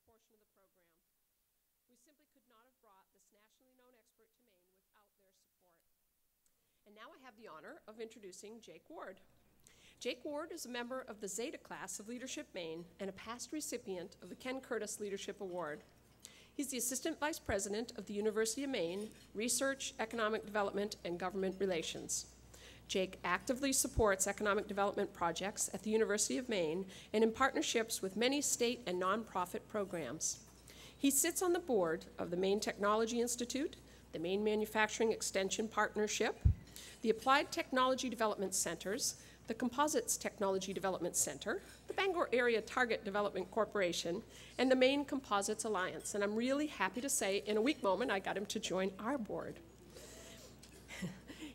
portion of the program. We simply could not have brought this nationally known expert to Maine without their support. And now I have the honor of introducing Jake Ward. Jake Ward is a member of the Zeta class of Leadership Maine and a past recipient of the Ken Curtis Leadership Award. He's the Assistant Vice President of the University of Maine, Research, Economic Development, and Government Relations. Jake actively supports economic development projects at the University of Maine and in partnerships with many state and nonprofit programs. He sits on the board of the Maine Technology Institute, the Maine Manufacturing Extension Partnership, the Applied Technology Development Centers, the Composites Technology Development Center, the Bangor Area Target Development Corporation, and the Maine Composites Alliance. And I'm really happy to say, in a weak moment, I got him to join our board.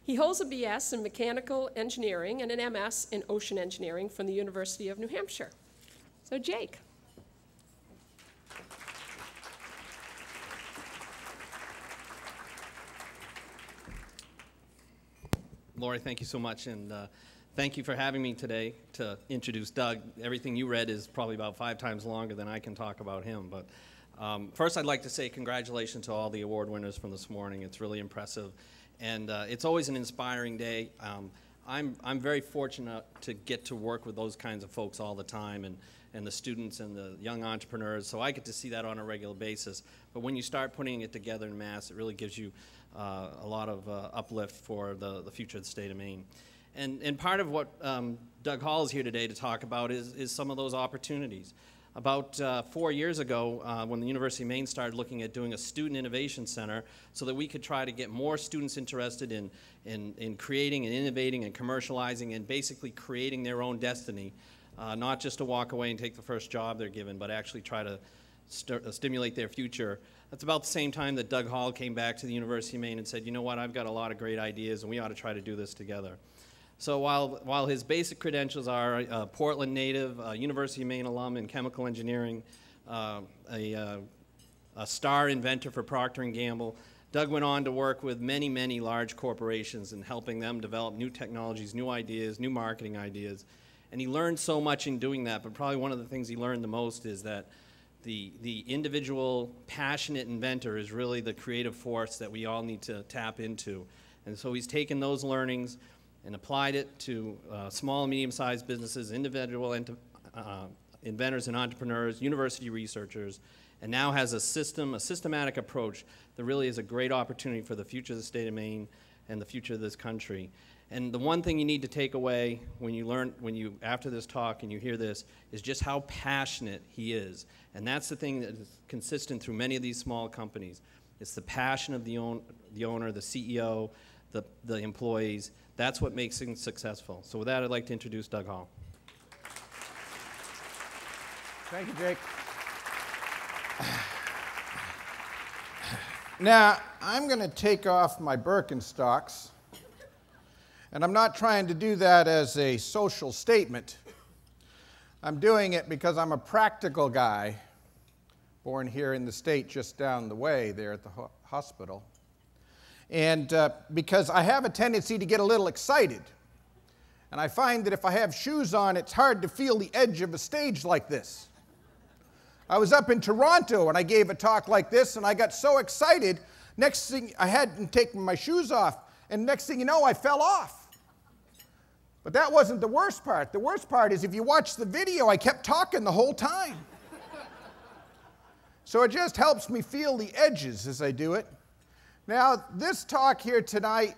He holds a BS in Mechanical Engineering and an MS in Ocean Engineering from the University of New Hampshire. So, Jake. Lori, thank you so much, and thank you for having me today to introduce Doug. Everything you read is probably about 5 times longer than I can talk about him. But first, I'd like to say congratulations to all the award winners from this morning. It's really impressive, and it's always an inspiring day. I'm very fortunate to get to work with those kinds of folks all the time, and the students and the young entrepreneurs, so I get to see that on a regular basis. But when you start putting it together in mass, it really gives you a lot of uplift for the future of the state of Maine. And part of what Doug Hall is here today to talk about is some of those opportunities. About 4 years ago, when the University of Maine started looking at doing a student innovation center so that we could try to get more students interested in creating and innovating and commercializing and basically creating their own destiny, not just to walk away and take the first job they're given, but actually try to stimulate their future. That's about the same time that Doug Hall came back to the University of Maine and said, you know what, I've got a lot of great ideas and we ought to try to do this together. So while his basic credentials are a Portland native, University of Maine alum in chemical engineering, a star inventor for Procter & Gamble, Doug went on to work with many, many large corporations and helping them develop new technologies, new ideas, new marketing ideas. And he learned so much in doing that, but probably one of the things he learned the most is that the individual passionate inventor is really the creative force that we all need to tap into. And so he's taken those learnings and applied it to small and medium-sized businesses, individual inventors and entrepreneurs, university researchers, and now has a systematic approach that really is a great opportunity for the future of the state of Maine and the future of this country. And the one thing you need to take away after this talk and you hear this is just how passionate he is. And that's the thing that is consistent through many of these small companies. It's the passion of the owner, the CEO, the employees. That's what makes things successful. So with that, I'd like to introduce Doug Hall. Thank you, Jake. Now, I'm going to take off my Birkenstocks. And I'm not trying to do that as a social statement. I'm doing it because I'm a practical guy, born here in the state just down the way there at the hospital. And because I have a tendency to get a little excited. And I find that if I have shoes on, it's hard to feel the edge of a stage like this. I was up in Toronto and I gave a talk like this and I got so excited, next thing I hadn't taken my shoes off, and next thing you know, I fell off. But that wasn't the worst part. The worst part is if you watch the video, I kept talking the whole time. So it just helps me feel the edges as I do it. Now, this talk here today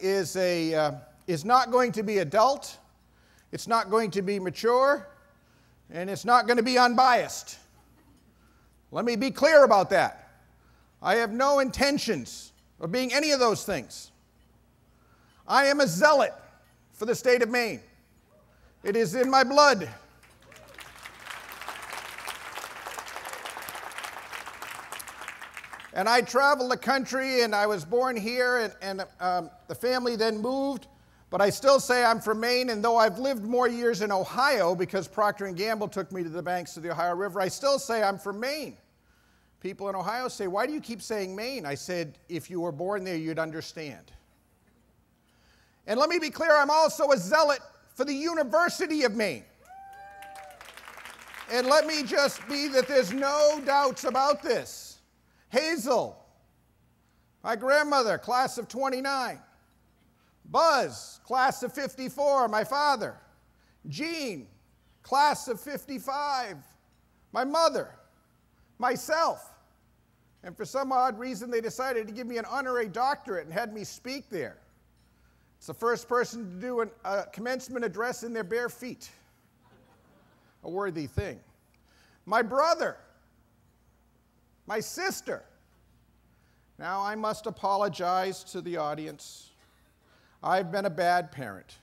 is not going to be adult, it's not going to be mature, and it's not going to be unbiased. Let me be clear about that. I have no intentions of being any of those things. I am a zealot for the state of Maine. It is in my blood. And I traveled the country, and I was born here, and the family then moved, but I still say I'm from Maine, and though I've lived more years in Ohio because Procter & Gamble took me to the banks of the Ohio River, I still say I'm from Maine. People in Ohio say, why do you keep saying Maine? I said, if you were born there, you'd understand. And let me be clear, I'm also a zealot for the University of Maine. And let me just be that there's no doubts about this. Hazel, my grandmother, class of 29. Buzz, class of 54, my father. Jean, class of 55, my mother. Myself. And for some odd reason, they decided to give me an honorary doctorate and had me speak there. It's the first person to do a commencement address in their bare feet. A worthy thing. My brother. My sister. Now, I must apologize to the audience. I've been a bad parent.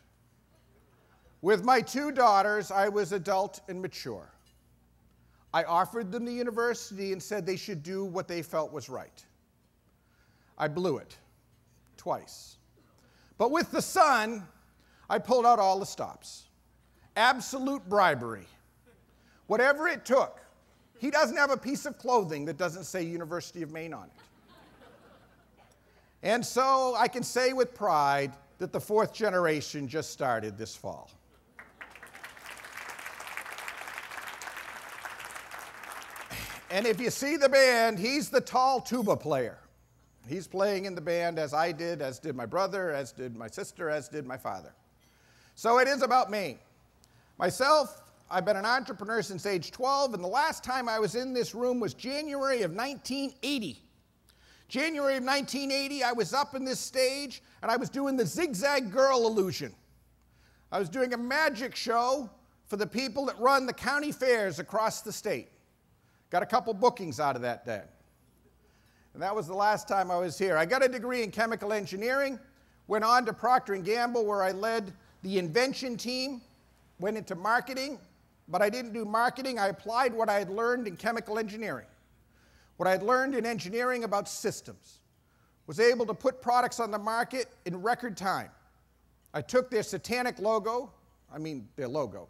With my 2 daughters, I was adult and mature. I offered them the university and said they should do what they felt was right. I blew it twice. But with the son, I pulled out all the stops. Absolute bribery. Whatever it took. He doesn't have a piece of clothing that doesn't say University of Maine on it. And so I can say with pride that the 4th generation just started this fall. And if you see the band, he's the tall tuba player. He's playing in the band as I did, as did my brother, as did my sister, as did my father. So it is about Maine. Myself, I've been an entrepreneur since age 12, and the last time I was in this room was January of 1980. January of 1980, I was up in this stage, and I was doing the Zigzag Girl illusion. I was doing a magic show for the people that run the county fairs across the state. Got a couple bookings out of that day. And that was the last time I was here. I got a degree in chemical engineering, went on to Procter & Gamble, where I led the invention team, went into marketing, but I didn't do marketing. I applied what I had learned in chemical engineering, what I had learned in engineering about systems, was able to put products on the market in record time. I took their satanic logo, their logo,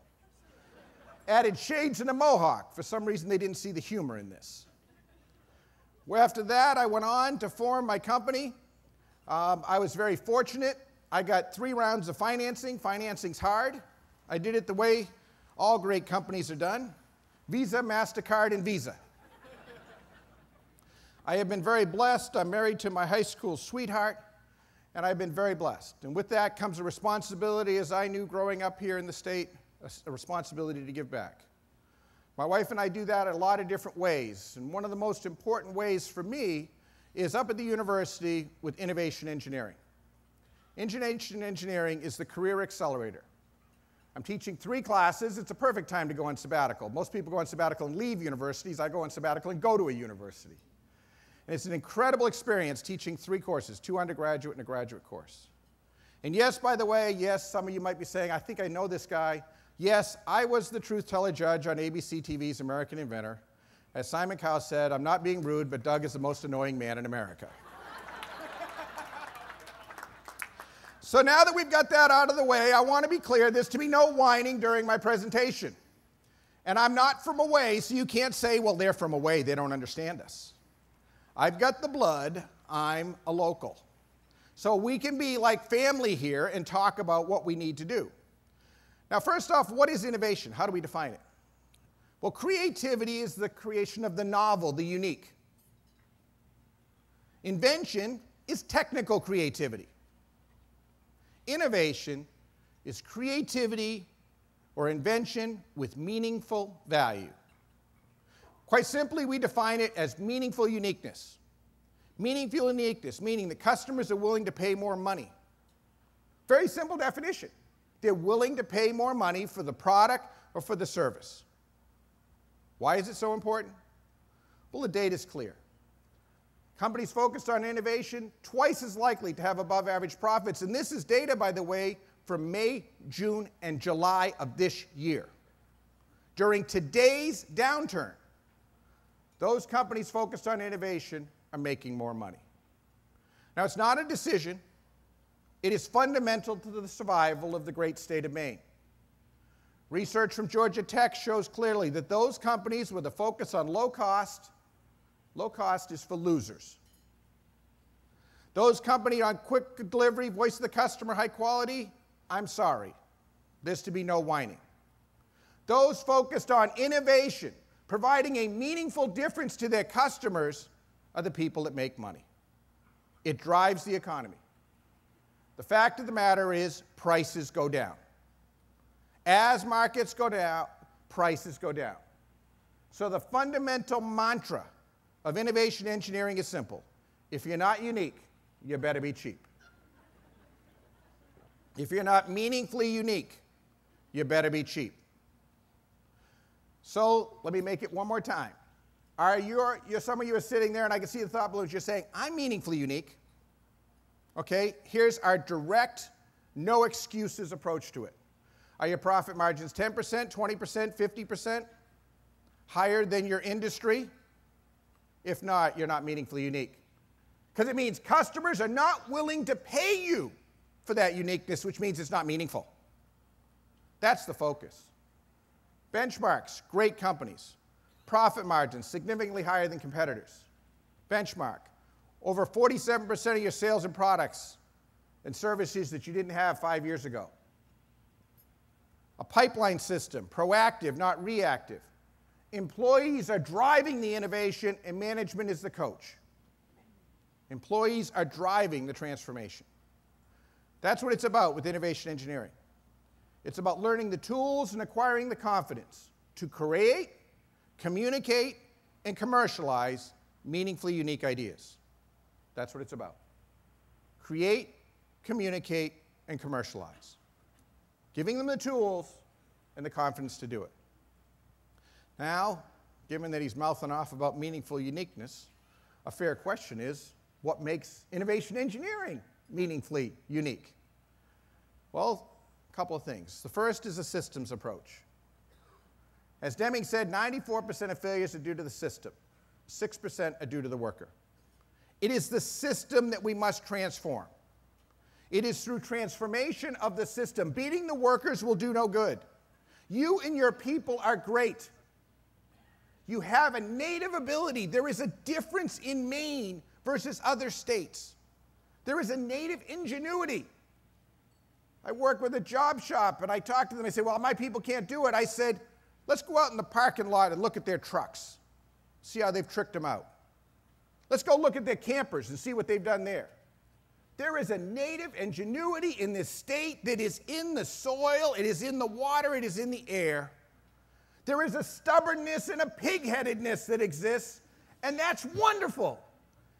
added shades and a mohawk. For some reason, they didn't see the humor in this. Well, after that, I went on to form my company. I was very fortunate. I got 3 rounds of financing. Financing's hard. I did it the way all great companies are done. Visa, MasterCard, and Visa. I have been very blessed. I'm married to my high school sweetheart, and I've been very blessed. And with that comes a responsibility, as I knew growing up here in the state, a responsibility to give back. My wife and I do that in a lot of different ways, and one of the most important ways for me is up at the university with innovation engineering. Innovation engineering is the career accelerator. I'm teaching 3 classes. It's a perfect time to go on sabbatical. Most people go on sabbatical and leave universities. I go on sabbatical and go to a university. And it's an incredible experience teaching 3 courses, 2 undergraduate and a graduate course. And yes, by the way, yes, some of you might be saying, I think I know this guy. Yes, I was the truth teller judge on ABC TV's American Inventor. As Simon Cowell said, I'm not being rude, but Doug is the most annoying man in America. So now that we've got that out of the way, I want to be clear, there's to be no whining during my presentation. And I'm not from away, so you can't say, well, they're from away, they don't understand us. I've got the blood, I'm a local. So we can be like family here and talk about what we need to do. Now, first off, what is innovation? How do we define it? Well, creativity is the creation of the novel, the unique. Invention is technical creativity. Innovation is creativity or invention with meaningful value. Quite simply, we define it as meaningful uniqueness. Meaningful uniqueness, meaning that customers are willing to pay more money. Very simple definition. They're willing to pay more money for the product or for the service. Why is it so important? Well, the data is clear. Companies focused on innovation, twice as likely to have above average profits. And this is data, by the way, from May, June, and July of this year. During today's downturn, those companies focused on innovation are making more money. Now, it's not a decision. It is fundamental to the survival of the great state of Maine. Research from Georgia Tech shows clearly that those companies with a focus on low cost is for losers. Those companies on quick delivery, voice of the customer, high quality, I'm sorry. There's to be no whining. those focused on innovation, providing a meaningful difference to their customers, are the people that make money. It drives the economy. The fact of the matter is prices go down. As markets go down, prices go down. So the fundamental mantra of innovation engineering is simple. If you're not unique, you better be cheap. If you're not meaningfully unique, you better be cheap. So let me make it one more time. Some of you are sitting there, and I can see the thought balloons. You're saying, I'm meaningfully unique. Okay, here's our direct, no excuses approach to it. Are your profit margins 10%, 20%, 50%? Higher than your industry? If not, you're not meaningfully unique. Because it means customers are not willing to pay you for that uniqueness, which means it's not meaningful. That's the focus. Benchmarks, great companies. Profit margins, significantly higher than competitors. Benchmark, over 47% of your sales and products and services that you didn't have 5 years ago. A pipeline system, proactive, not reactive. Employees are driving the innovation, and management is the coach. Employees are driving the transformation. That's what it's about with innovation engineering. It's about learning the tools and acquiring the confidence to create, communicate, and commercialize meaningfully unique ideas. That's what it's about. Create, communicate, and commercialize. Giving them the tools and the confidence to do it. Now, given that he's mouthing off about meaningful uniqueness, a fair question is, what makes innovation engineering meaningfully unique? Well, a couple of things. The first is a systems approach. As Deming said, 94% of failures are due to the system. 6% are due to the worker. It is the system that we must transform. It is through transformation of the system. Beating the workers will do no good. You and your people are great. You have a native ability. There is a difference in Maine versus other states. There is a native ingenuity. I work with a job shop, and I talk to them. I say, well, my people can't do it. I said, let's go out in the parking lot and look at their trucks, see how they've tricked them out. Let's go look at their campers and see what they've done there. There is a native ingenuity in this state that is in the soil, it is in the water, it is in the air. There is a stubbornness and a pig-headedness that exists, and that's wonderful,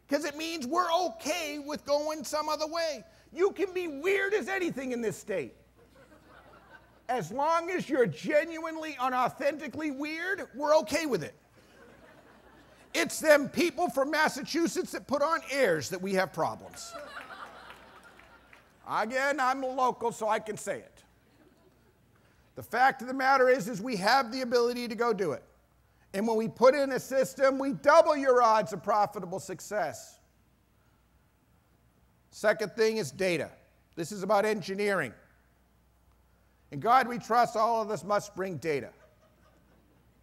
because it means we're okay with going some other way. You can be weird as anything in this state. As long as you're genuinely and authentically weird, we're okay with it. It's them people from Massachusetts that put on airs that we have problems. Again, I'm a local, so I can say it. The fact of the matter is we have the ability to go do it. And when we put in a system, we double your odds of profitable success. Second thing is data. This is about engineering. In God we trust, all of us must bring data.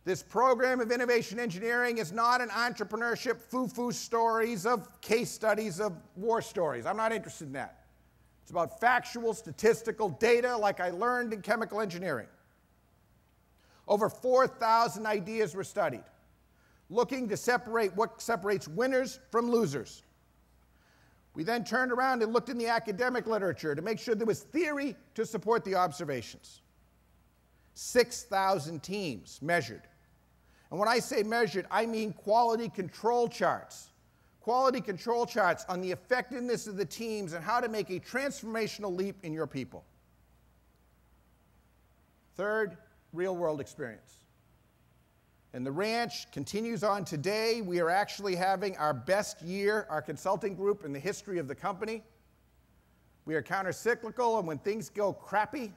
This program of innovation engineering is not an entrepreneurship foo-foo stories of case studies of war stories. I'm not interested in that. It's about factual, statistical data like I learned in chemical engineering. Over 4,000 ideas were studied, looking to separate what separates winners from losers. We then turned around and looked in the academic literature to make sure there was theory to support the observations. 6,000 teams measured. And when I say measured, I mean quality control charts. Quality control charts on the effectiveness of the teams and how to make a transformational leap in your people. Third, real-world experience. And the ranch continues on today. We are actually having our best year, our consulting group, in the history of the company. We are counter-cyclical, and when things go crappy,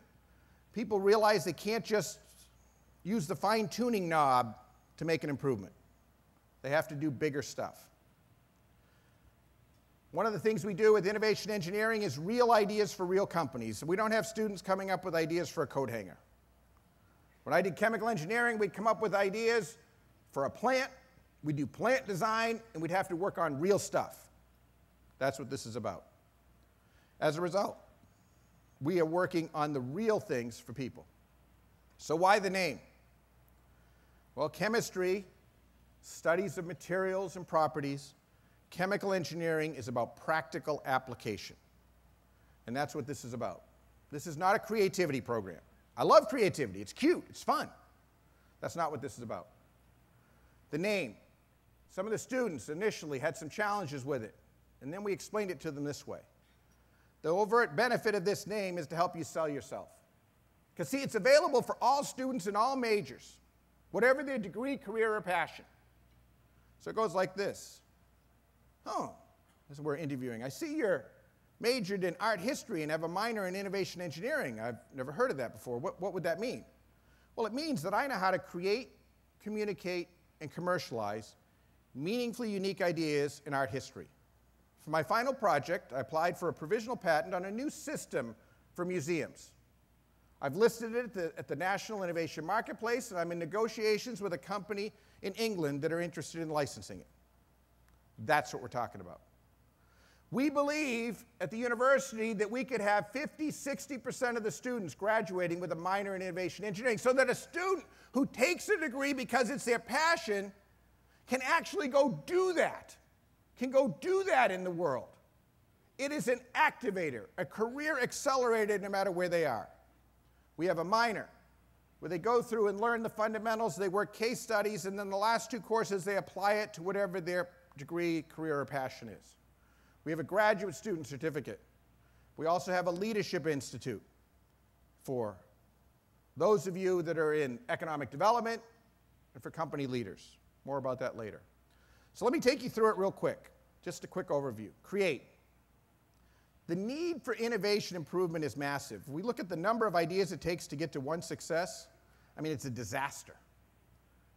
people realize they can't just use the fine-tuning knob to make an improvement. They have to do bigger stuff. One of the things we do with innovation engineering is real ideas for real companies. We don't have students coming up with ideas for a coat hanger. When I did chemical engineering, we'd come up with ideas for a plant, we'd do plant design, and we'd have to work on real stuff. That's what this is about. As a result, we are working on the real things for people. So why the name? Well, chemistry, studies of materials and properties. Chemical engineering is about practical application. And that's what this is about. This is not a creativity program. I love creativity. It's cute. It's fun. That's not what this is about. The name. Some of the students initially had some challenges with it, and then we explained it to them this way. The overt benefit of this name is to help you sell yourself. Because, see, it's available for all students in all majors, whatever their degree, career, or passion. So it goes like this. Oh, this is we're interviewing. I see you're majored in art history and have a minor in innovation engineering. I've never heard of that before. What would that mean? Well, it means that I know how to create, communicate, and commercialize meaningfully unique ideas in art history. For my final project, I applied for a provisional patent on a new system for museums. I've listed it at the National Innovation Marketplace, and I'm in negotiations with a company in England that are interested in licensing it. That's what we're talking about. We believe at the university that we could have 50, 60% of the students graduating with a minor in innovation engineering, so that a student who takes a degree because it's their passion can actually go do that, can go do that in the world. It is an activator, a career accelerator no matter where they are. We have a minor where they go through and learn the fundamentals, they work case studies, and then the last 2 courses they apply it to whatever their degree, career, or passion is. We have a graduate student certificate. We also have a leadership institute for those of you that are in economic development and for company leaders. More about that later. So let me take you through it real quick. Just a quick overview. Create. The need for innovation improvement is massive. If we look at the number of ideas it takes to get to one success, I mean, it's a disaster.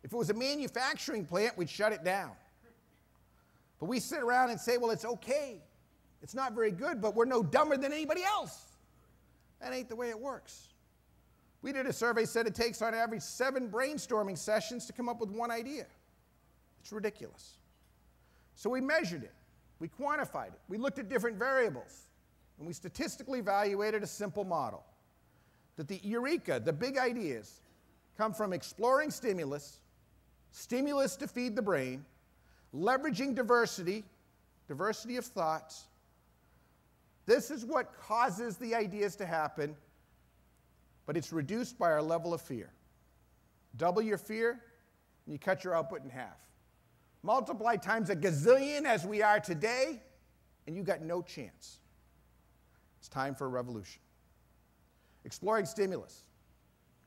If it was a manufacturing plant, we'd shut it down. But we sit around and say, well, it's okay. It's not very good, but we're no dumber than anybody else. That ain't the way it works. We did a survey that said it takes on average 7 brainstorming sessions to come up with one idea. It's ridiculous. So we measured it. We quantified it. We looked at different variables. And we statistically evaluated a simple model. That the eureka, the big ideas, come from exploring stimulus, stimulus to feed the brain, leveraging diversity, diversity of thoughts. This is what causes the ideas to happen, but it's reduced by our level of fear. Double your fear, and you cut your output in half. Multiply times a gazillion as we are today, and you got no chance. It's time for a revolution. Exploring stimulus.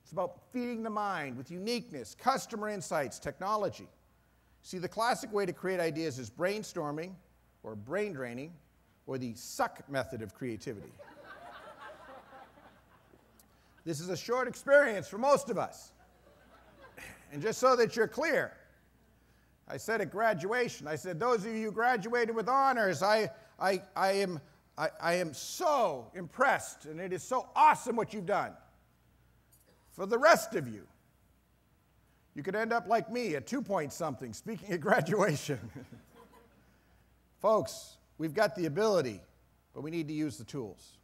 It's about feeding the mind with uniqueness, customer insights, technology. See, the classic way to create ideas is brainstorming, or brain draining, or the suck method of creativity. This is a short experience for most of us. And just so that you're clear, I said at graduation, I said, those of you who graduated with honors, I am so impressed, and it is so awesome what you've done. For the rest of you, you could end up like me, a 2-point-something, speaking at graduation. Folks, we've got the ability, but we need to use the tools.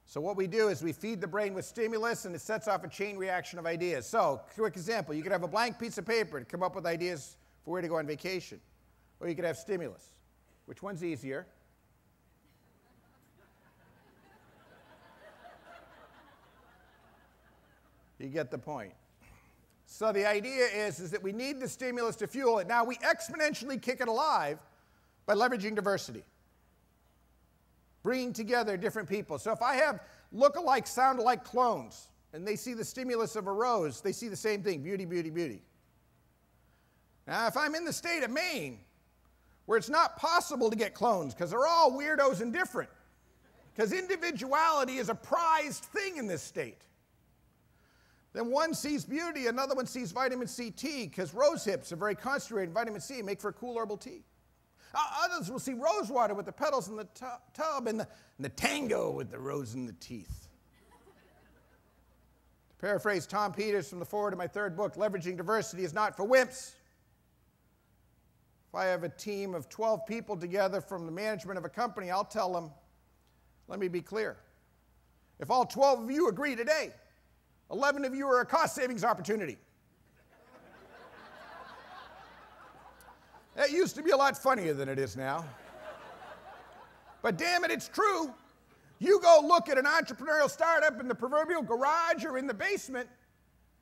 So what we do is we feed the brain with stimulus, and it sets off a chain reaction of ideas. So, quick example, you could have a blank piece of paper to come up with ideas for where to go on vacation. Or you could have stimulus. Which one's easier? You get the point. So the idea is that we need the stimulus to fuel it. Now, we exponentially kick it alive by leveraging diversity, bringing together different people. So if I have look-alike, sound-alike clones, and they see the stimulus of a rose, they see the same thing, beauty, beauty, beauty. Now, if I'm in the state of Maine, where it's not possible to get clones because they're all weirdos and different, because individuality is a prized thing in this state, then one sees beauty, another one sees vitamin C tea, because rose hips are very concentrated in vitamin C and make for a cool herbal tea. Others will see rose water with the petals in the tub and the tango with the rose in the teeth. To paraphrase Tom Peters from the foreword of my 3rd book, leveraging diversity is not for wimps. If I have a team of 12 people together from the management of a company, I'll tell them, let me be clear. If all 12 of you agree today, 11 of you are a cost savings opportunity. That used to be a lot funnier than it is now. But damn it, it's true. You go look at an entrepreneurial startup in the proverbial garage or in the basement,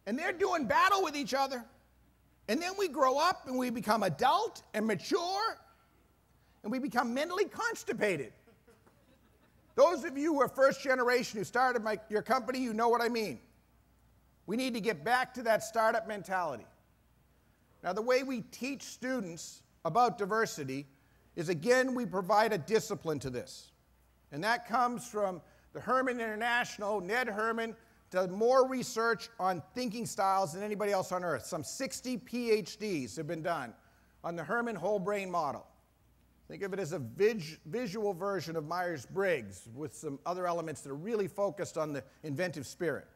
and they're doing battle with each other. And then we grow up and we become adult and mature, and we become mentally constipated. Those of you who are first generation who started your company, you know what I mean. We need to get back to that startup mentality. Now, the way we teach students about diversity is, again, we provide a discipline to this. And that comes from the Herman International. Ned Herman does more research on thinking styles than anybody else on earth. Some 60 PhDs have been done on the Herman whole brain model. Think of it as a visual version of Myers-Briggs with some other elements that are really focused on the inventive spirit.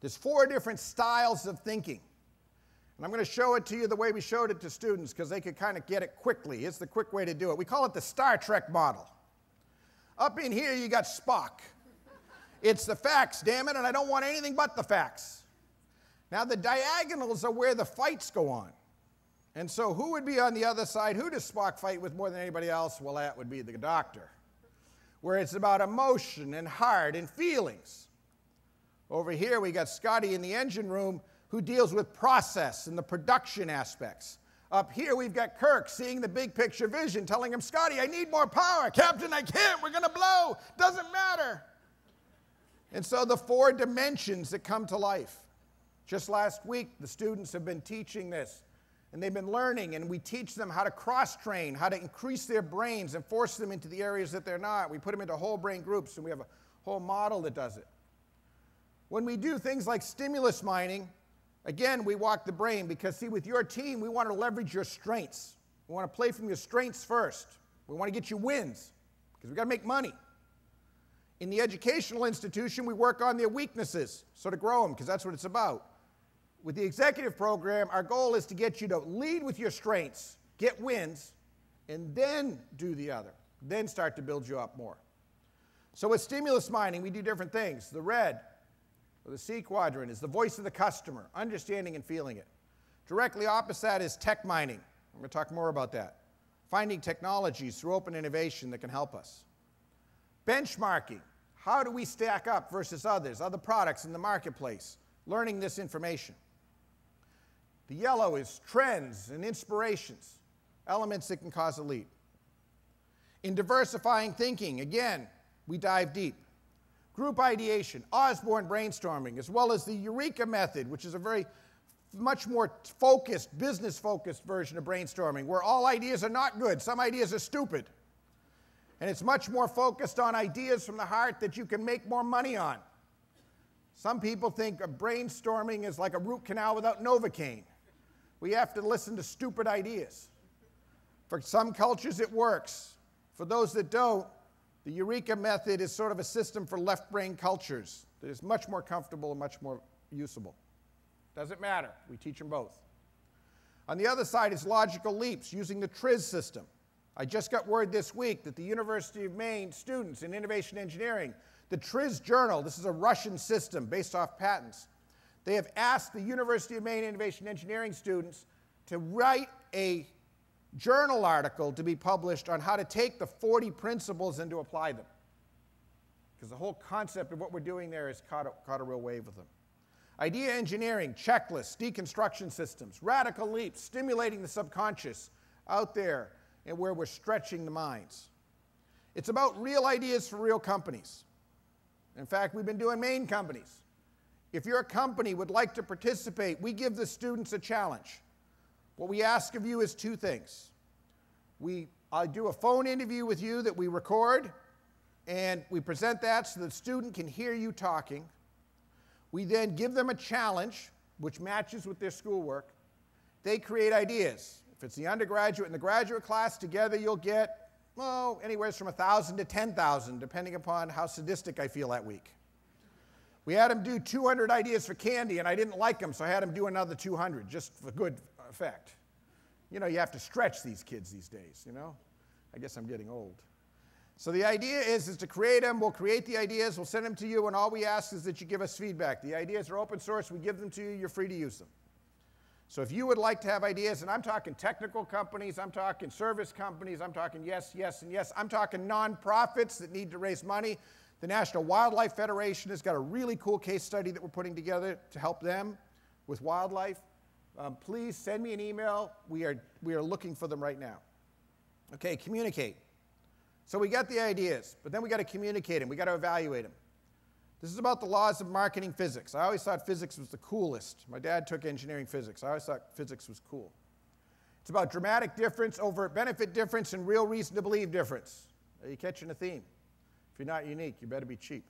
There's 4 different styles of thinking. And I'm going to show it to you the way we showed it to students because they could kind of get it quickly. It's the quick way to do it. We call it the Star Trek model. Up in here, you got Spock. It's the facts, damn it, and I don't want anything but the facts. Now, the diagonals are where the fights go on. And so who would be on the other side? Who does Spock fight with more than anybody else? Well, that would be the doctor, where it's about emotion and heart and feelings. Over here, we got Scotty in the engine room who deals with process and the production aspects. Up here, we've got Kirk seeing the big picture vision, telling him, Scotty, I need more power. Captain, I can't. We're going to blow. Doesn't matter. And so the 4 dimensions that come to life. Just last week, the students have been teaching this, and they've been learning, and we teach them how to cross-train, how to increase their brains and force them into the areas that they're not. We put them into whole brain groups, and we have a whole model that does it. When we do things like stimulus mining, again, we walk the brain because, see, with your team, we want to leverage your strengths. We want to play from your strengths first. We want to get you wins because we've got to make money. In the educational institution, we work on their weaknesses, so to grow them, because that's what it's about. With the executive program, our goal is to get you to lead with your strengths, get wins, and then do the other. Then start to build you up more. So with stimulus mining, we do different things. The red, or the C quadrant, is the voice of the customer, understanding and feeling it. Directly opposite that is tech mining. I'm going to talk more about that. Finding technologies through open innovation that can help us. Benchmarking. How do we stack up versus others, other products in the marketplace? Learning this information. The yellow is trends and inspirations, elements that can cause a leap. In diversifying thinking, again, we dive deep. Group ideation, Osborne brainstorming, as well as the Eureka method, which is a much more focused, business-focused version of brainstorming, where all ideas are not good. Some ideas are stupid. And it's much more focused on ideas from the heart that you can make more money on. Some people think of brainstorming is like a root canal without Novocaine. We have to listen to stupid ideas. For some cultures, it works. For those that don't, the Eureka method is sort of a system for left-brain cultures that is much more comfortable and much more usable. Doesn't matter. We teach them both. On the other side is logical leaps using the TRIZ system. I just got word this week that the University of Maine students in innovation engineering, the TRIZ journal, this is a Russian system based off patents, they have asked the University of Maine innovation engineering students to write a journal article to be published on how to take the 40 principles and to apply them. Because the whole concept of what we're doing there has caught a real wave with them. Idea engineering, checklists, deconstruction systems, radical leaps, stimulating the subconscious out there and where we're stretching the minds. It's about real ideas for real companies. In fact, we've been doing Maine companies. If your company would like to participate, we give the students a challenge. What we ask of you is 2 things. I do a phone interview with you that we record, and we present that so the student can hear you talking. We then give them a challenge, which matches with their schoolwork. They create ideas. If it's the undergraduate and the graduate class, together you'll get, anywhere from 1,000 to 10,000, depending upon how sadistic I feel that week. We had them do 200 ideas for candy, and I didn't like them, so I had them do another 200, just for good effect. You know, you have to stretch these kids these days, you know? I guess I'm getting old. So the idea is to create them. We'll create the ideas. We'll send them to you, and all we ask is that you give us feedback. The ideas are open source. We give them to you. You're free to use them. So if you would like to have ideas, and I'm talking technical companies, I'm talking service companies, I'm talking yes, yes, and yes, I'm talking nonprofits that need to raise money. The National Wildlife Federation has got a really cool case study that we're putting together to help them with wildlife. Please send me an email. We are looking for them right now. Okay, communicate. So we got the ideas, but then we got to communicate them. We got to evaluate them. This is about the laws of marketing physics. I always thought physics was the coolest. My dad took engineering physics. I always thought physics was cool. It's about dramatic difference, overt benefit difference, and real reason to believe difference. Are you catching a theme? If you're not unique, you better be cheap.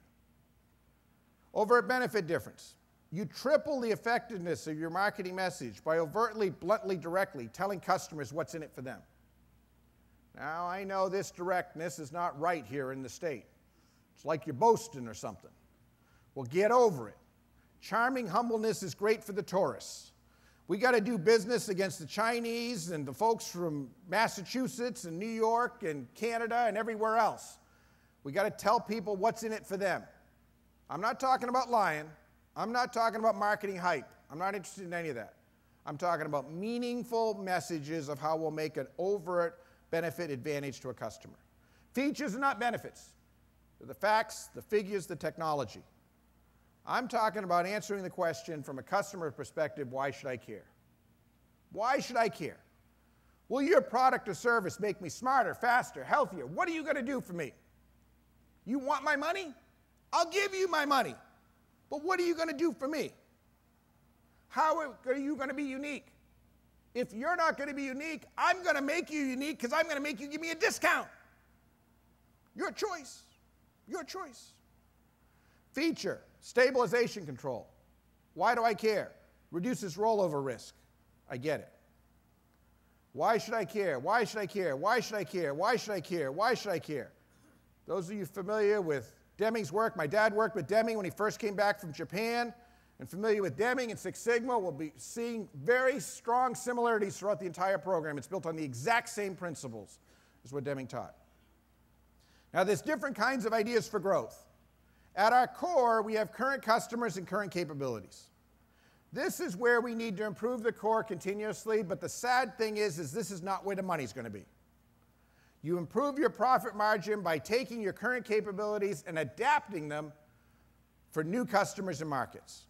Overt benefit difference. You triple the effectiveness of your marketing message by overtly, bluntly, directly telling customers what's in it for them. Now, I know this directness is not right here in the state. It's like you're boasting or something. Well, get over it. Charming humbleness is great for the tourists. We got to do business against the Chinese and the folks from Massachusetts and New York and Canada and everywhere else. We got to tell people what's in it for them. I'm not talking about lying. I'm not talking about marketing hype. I'm not interested in any of that. I'm talking about meaningful messages of how we'll make an overt benefit advantage to a customer. Features are not benefits. They're the facts, the figures, the technology. I'm talking about answering the question from a customer perspective, why should I care? Why should I care? Will your product or service make me smarter, faster, healthier? What are you going to do for me? You want my money? I'll give you my money. But what are you going to do for me? How are you going to be unique? If you're not going to be unique, I'm going to make you unique because I'm going to make you give me a discount. Your choice. Your choice. Feature, stabilization control. Why do I care? Reduces rollover risk. I get it. Why should I care? Why should I care? Why should I care? Why should I care? Why should I care? Those of you familiar with Deming's work, my dad worked with Deming when he first came back from Japan, and familiar with Deming and Six Sigma will be seeing very strong similarities throughout the entire program. It's built on the exact same principles as what Deming taught. Now, there's different kinds of ideas for growth. At our core, we have current customers and current capabilities. This is where we need to improve the core continuously, but the sad thing is this is not where the money's going to be. You improve your profit margin by taking your current capabilities and adapting them for new customers and markets.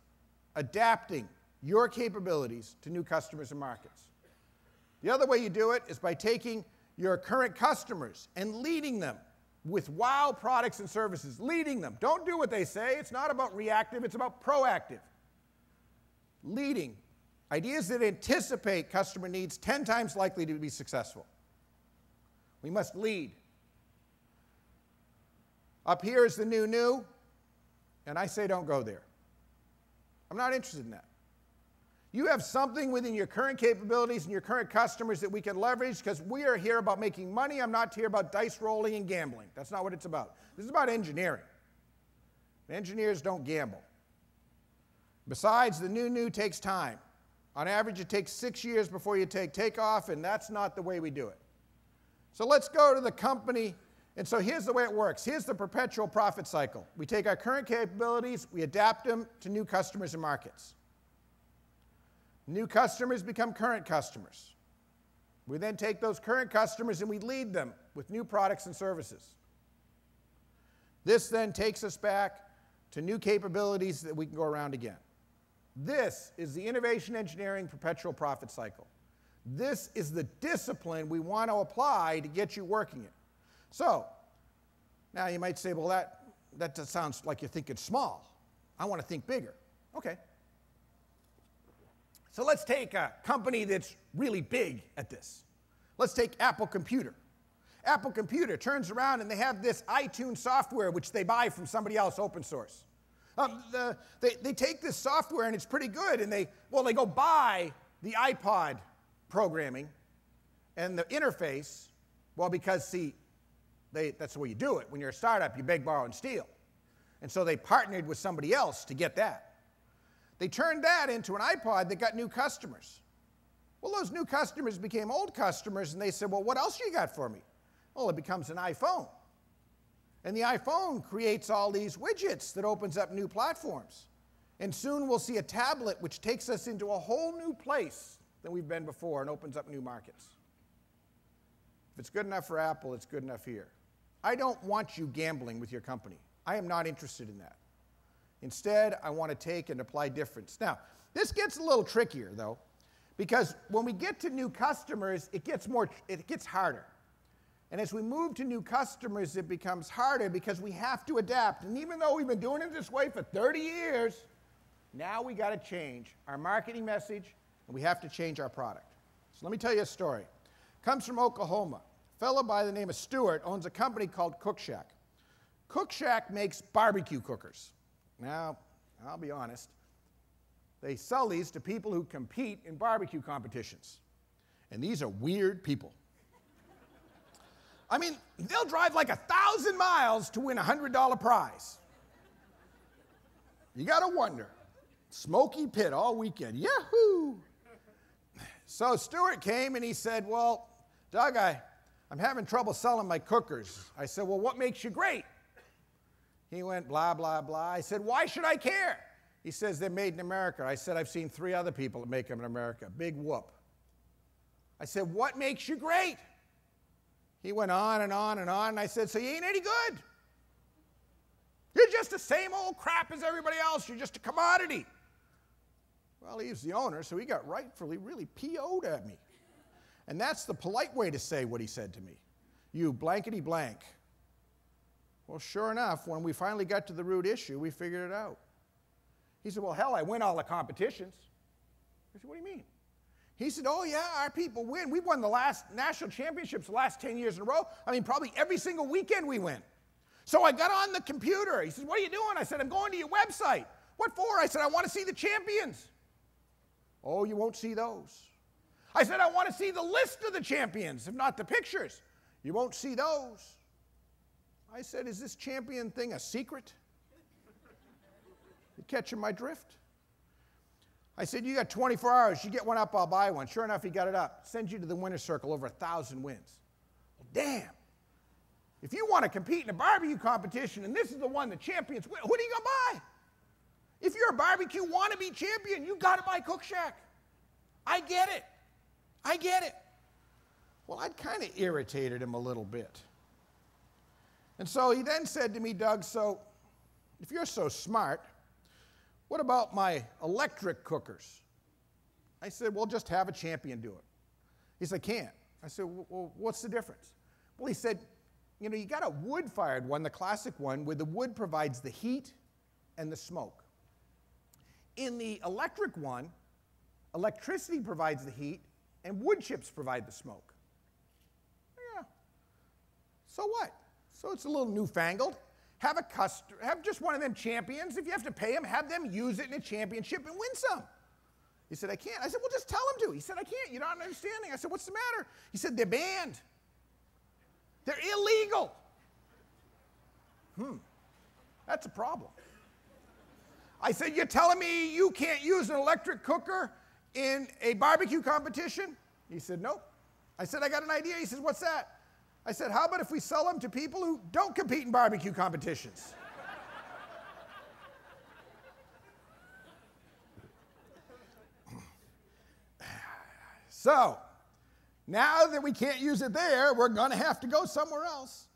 Adapting your capabilities to new customers and markets. The other way you do it is by taking your current customers and leading them with wow products and services. Leading them. Don't do what they say. It's not about reactive, it's about proactive. Leading. Ideas that anticipate customer needs 10 times likely to be successful. We must lead. Up here is the new, and I say don't go there. I'm not interested in that. You have something within your current capabilities and your current customers that we can leverage because we are here about making money. I'm not here about dice rolling and gambling. That's not what it's about. This is about engineering. Engineers don't gamble. Besides, the new takes time. On average, it takes 6 years before you take takeoff, and that's not the way we do it. So let's go to the company. And so here's the way it works. Here's the perpetual profit cycle. We take our current capabilities, we adapt them to new customers and markets. New customers become current customers. We then take those current customers and we lead them with new products and services. This then takes us back to new capabilities that we can go around again. This is the innovation engineering perpetual profit cycle. This is the discipline we want to apply to get you working it. So, now you might say, well, that just sounds like you're thinking small. I want to think bigger. Okay. So let's take a company that's really big at this. Let's take Apple Computer. Apple Computer turns around and they have this iTunes software which they buy from somebody else, open source. They take this software and it's pretty good, and they go buy the iPod programming and the interface, because see, that's the way you do it. When you're a startup, you beg, borrow, and steal. And so they partnered with somebody else to get that. They turned that into an iPod that got new customers. Well, those new customers became old customers, and they said, well, what else you got for me? Well, it becomes an iPhone. And the iPhone creates all these widgets that opens up new platforms. And soon we'll see a tablet which takes us into a whole new place than we've been before and opens up new markets. If it's good enough for Apple, it's good enough here. I don't want you gambling with your company. I am not interested in that. Instead, I want to take and apply difference. Now, this gets a little trickier, though, because when we get to new customers, it gets harder. And as we move to new customers, it becomes harder because we have to adapt. And even though we've been doing it this way for 30 years, now we got to change our marketing message, and we have to change our product. So let me tell you a story. It comes from Oklahoma. A fellow by the name of Stewart owns a company called Cook Shack. Cook Shack makes barbecue cookers. Now, I'll be honest, they sell these to people who compete in barbecue competitions. And these are weird people. I mean, they'll drive like 1,000 miles to win a $100 prize. You got to wonder. Smoky pit all weekend. Yahoo! So Stewart came and he said, well, Doug, I'm having trouble selling my cookers. I said, well, what makes you great? He went, blah, blah, blah. I said, why should I care? He says, they're made in America. I said, I've seen 3 other people that make them in America. Big whoop. I said, what makes you great? He went on and on and on, and I said, so you ain't any good. You're just the same old crap as everybody else. You're just a commodity. Well, he's the owner, so he got rightfully really PO'd at me. And that's the polite way to say what he said to me. You blankety blank. Well, sure enough, when we finally got to the root issue, we figured it out. He said, well, hell, I win all the competitions. I said, what do you mean? He said, oh, yeah, our people win. We've won the last national championships the last 10 years in a row. I mean, probably every single weekend we win. So I got on the computer. He said, what are you doing? I said, I'm going to your website. What for? I said, I want to see the champions. Oh, you won't see those. I said, I want to see the list of the champions, if not the pictures. You won't see those. I said, is this champion thing a secret? You catching my drift? I said, you got 24 hours. You get one up, I'll buy one. Sure enough, he got it up. Sends you to the winner's circle, over 1,000 wins. Well, damn. If you want to compete in a barbecue competition and this is the one the champions win, what are you going to buy? If you're a barbecue wannabe champion, you got to buy Cook Shack. I get it. I get it. Well, I'd kind of irritated him a little bit. And so he then said to me, Doug, so if you're so smart, what about my electric cookers? I said, well, just have a champion do it. He said, I can't. I said, well, what's the difference? Well, he said, you know, you got a wood-fired one, the classic one, where the wood provides the heat and the smoke. In the electric one, electricity provides the heat and wood chips provide the smoke. Yeah. So what? So it's a little newfangled. Have just one of them champions. If you have to pay them, have them use it in a championship and win some. He said, I can't. I said, well, just tell them to. He said, I can't. You're not understanding. I said, what's the matter? He said, they're banned. They're illegal. That's a problem. I said, you're telling me you can't use an electric cooker in a barbecue competition? He said, nope. I said, I got an idea. He says, what's that? I said, how about if we sell them to people who don't compete in barbecue competitions? So, now that we can't use it there, we're going to have to go somewhere else.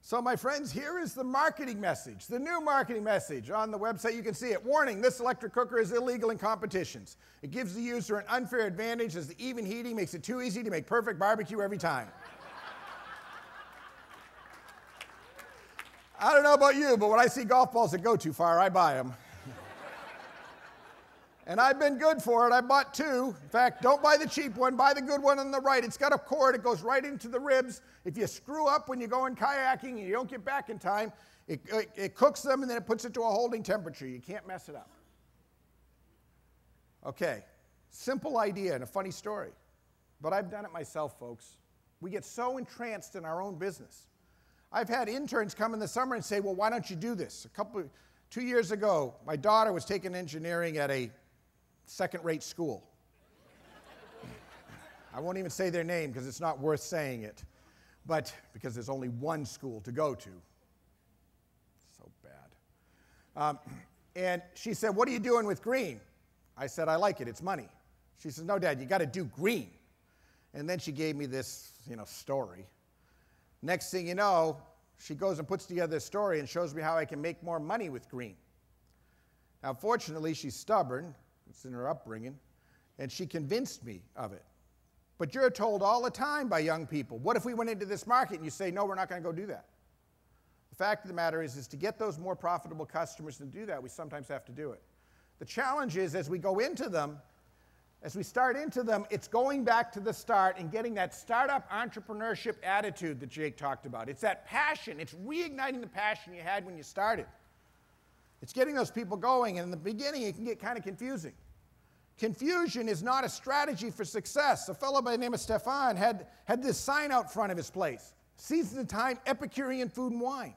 So, my friends, here is the marketing message, the new marketing message. On the website, you can see it. Warning, this electric cooker is illegal in competitions. It gives the user an unfair advantage as the even heating makes it too easy to make perfect barbecue every time. I don't know about you, but when I see golf balls that go too far, I buy them. And I've been good for it. I bought 2. In fact, don't buy the cheap one. Buy the good one on the right. It's got a cord. It goes right into the ribs. If you screw up when you're going kayaking and you don't get back in time, it cooks them and then it puts it to a holding temperature. You can't mess it up. Okay, simple idea and a funny story. But I've done it myself, folks. We get so entranced in our own business. I've had interns come in the summer and say, well, why don't you do this? 2 years ago, my daughter was taking engineering at a second-rate school. I won't even say their name because it's not worth saying it, but because there's only one school to go to. So bad. And she said, what are you doing with green? I said, I like it. It's money. She says, no, Dad, you got to do green. And then she gave me this, story. Next thing you know, she goes and puts together a story and shows me how I can make more money with green. Now, fortunately, she's stubborn. It's in her upbringing. And she convinced me of it. But you're told all the time by young people, what if we went into this market? And you say, no, we're not going to go do that. The fact of the matter is to get those more profitable customers to do that, we sometimes have to do it. The challenge is as we go into them, as we start into them, it's going back to the start and getting that startup entrepreneurship attitude that Jake talked about. It's that passion. It's reigniting the passion you had when you started. It's getting those people going, and in the beginning it can get kind of confusing. Confusion is not a strategy for success. A fellow by the name of Stefan had this sign out front of his place. Seasons of Time, Epicurean Food and Wine.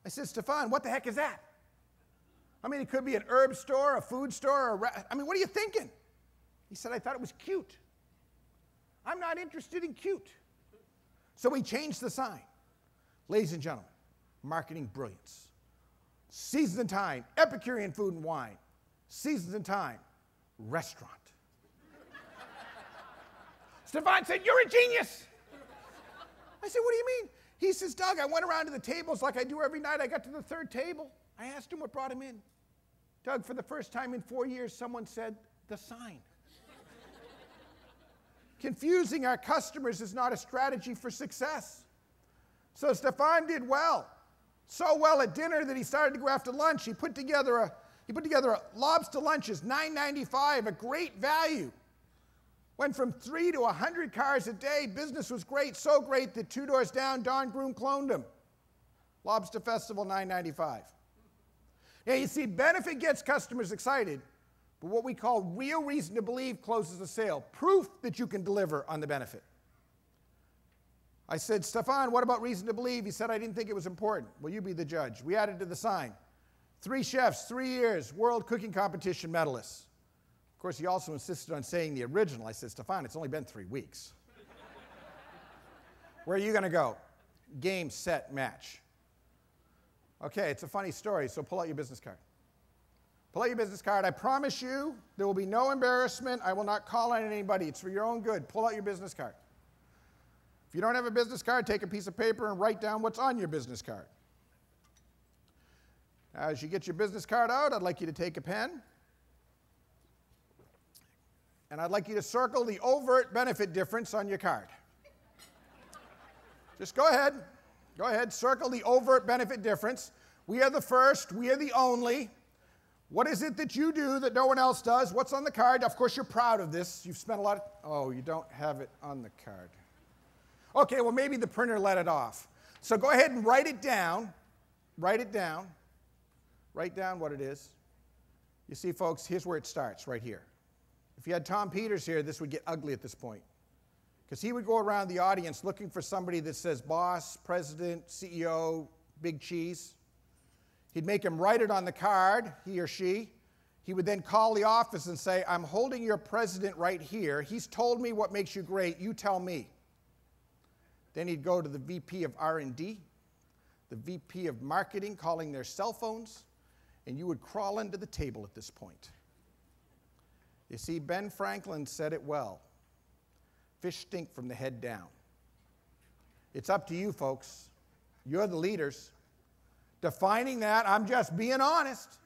I said, Stefan, what the heck is that? I mean, it could be an herb store, a food store, what are you thinking? He said, I thought it was cute. I'm not interested in cute. So we changed the sign. Ladies and gentlemen, marketing brilliance. Seasons of Time, Epicurean Food and Wine. Seasons of Time, restaurant. Stefan said, you're a genius. I said, what do you mean? He says, Doug, I went around to the tables like I do every night. I got to the third table. I asked him what brought him in. Doug, for the first time in 4 years, someone said, the sign. Confusing our customers is not a strategy for success. So Stefan did well. So well at dinner that he started to go after lunch. He put together a lobster lunches, $9.95, a great value. Went from 3 to 100 cars a day. Business was great, so great that 2 doors down, Don Groom cloned him. Lobster Festival, $9.95. Now you see, benefit gets customers excited, but what we call real reason to believe closes the sale. Proof that you can deliver on the benefit. I said, Stefan, what about reason to believe? He said, I didn't think it was important. Well, you be the judge. We added to the sign. 3 chefs, 3 years, World Cooking Competition medalists. Of course, he also insisted on saying the original. I said, Stefan, it's only been 3 weeks. Where are you going to go? Game, set, match. Okay, it's a funny story, so pull out your business card. Pull out your business card. I promise you there will be no embarrassment. I will not call on anybody. It's for your own good. Pull out your business card. If you don't have a business card, take a piece of paper and write down what's on your business card. As you get your business card out, I'd like you to take a pen. And I'd like you to circle the overt benefit difference on your card. Just go ahead. Go ahead. Circle the overt benefit difference. We are the first. We are the only. What is it that you do that no one else does? What's on the card? Of course, you're proud of this. You've spent a lot of... Oh, you don't have it on the card. Okay, well, maybe the printer let it off. So go ahead and write it down. Write it down. Write down what it is. You see, folks, here's where it starts, right here. If you had Tom Peters here, this would get ugly at this point. Because he would go around the audience looking for somebody that says boss, president, CEO, big cheese. He'd make him write it on the card, he or she. He would then call the office and say, I'm holding your president right here. He's told me what makes you great. You tell me. Then he'd go to the VP of R&D, the VP of marketing, calling their cell phones, and you would crawl into the table at this point. You see, Ben Franklin said it well. Fish stink from the head down. It's up to you, folks. You're the leaders. Defining that, I'm just being honest.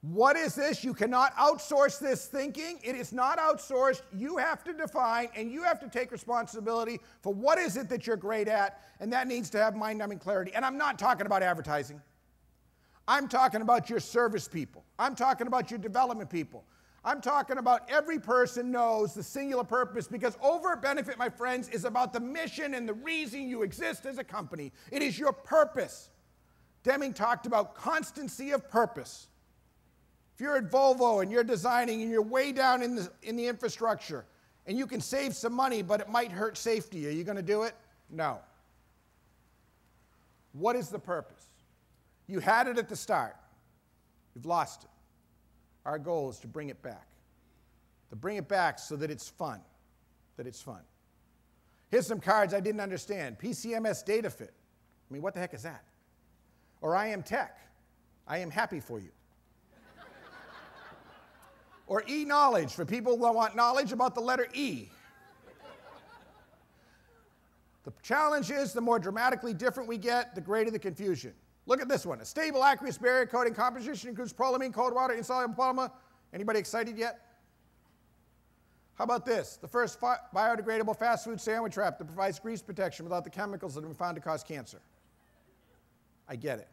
What is this? You cannot outsource this thinking. It is not outsourced. You have to define, and you have to take responsibility for what is it that you're great at, and that needs to have mind-numbing clarity. And I'm not talking about advertising. I'm talking about your service people. I'm talking about your development people. I'm talking about every person knows the singular purpose, because overt benefit, my friends, is about the mission and the reason you exist as a company. It is your purpose. Deming talked about constancy of purpose. If you're at Volvo and you're designing and you're way down in the infrastructure and you can save some money, but it might hurt safety, are you going to do it? No. What is the purpose? You had it at the start. You've lost it. Our goal is to bring it back. To bring it back so that it's fun. That it's fun. Here's some cards I didn't understand. PCMS Data Fit. I mean, what the heck is that? Or I am Tech. I am happy for you. Or E-knowledge, for people who want knowledge about the letter E. The challenge is the more dramatically different we get, the greater the confusion. Look at this one. A stable aqueous barrier coating composition includes prolamine, cold water, insoluble polymer. Anybody excited yet? How about this? The first biodegradable fast food sandwich wrap that provides grease protection without the chemicals that have been found to cause cancer. I get it.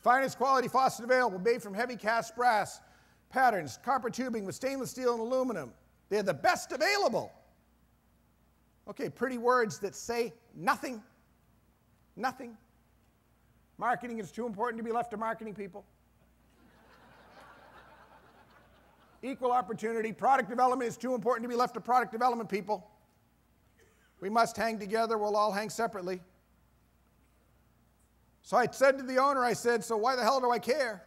Finest quality faucet available, made from heavy cast brass patterns, copper tubing with stainless steel and aluminum. They're the best available. Okay, pretty words that say nothing. Nothing. Marketing is too important to be left to marketing people. Equal opportunity. Product development is too important to be left to product development people. We must hang together. We'll all hang separately. So I said to the owner, I said, so why the hell do I care?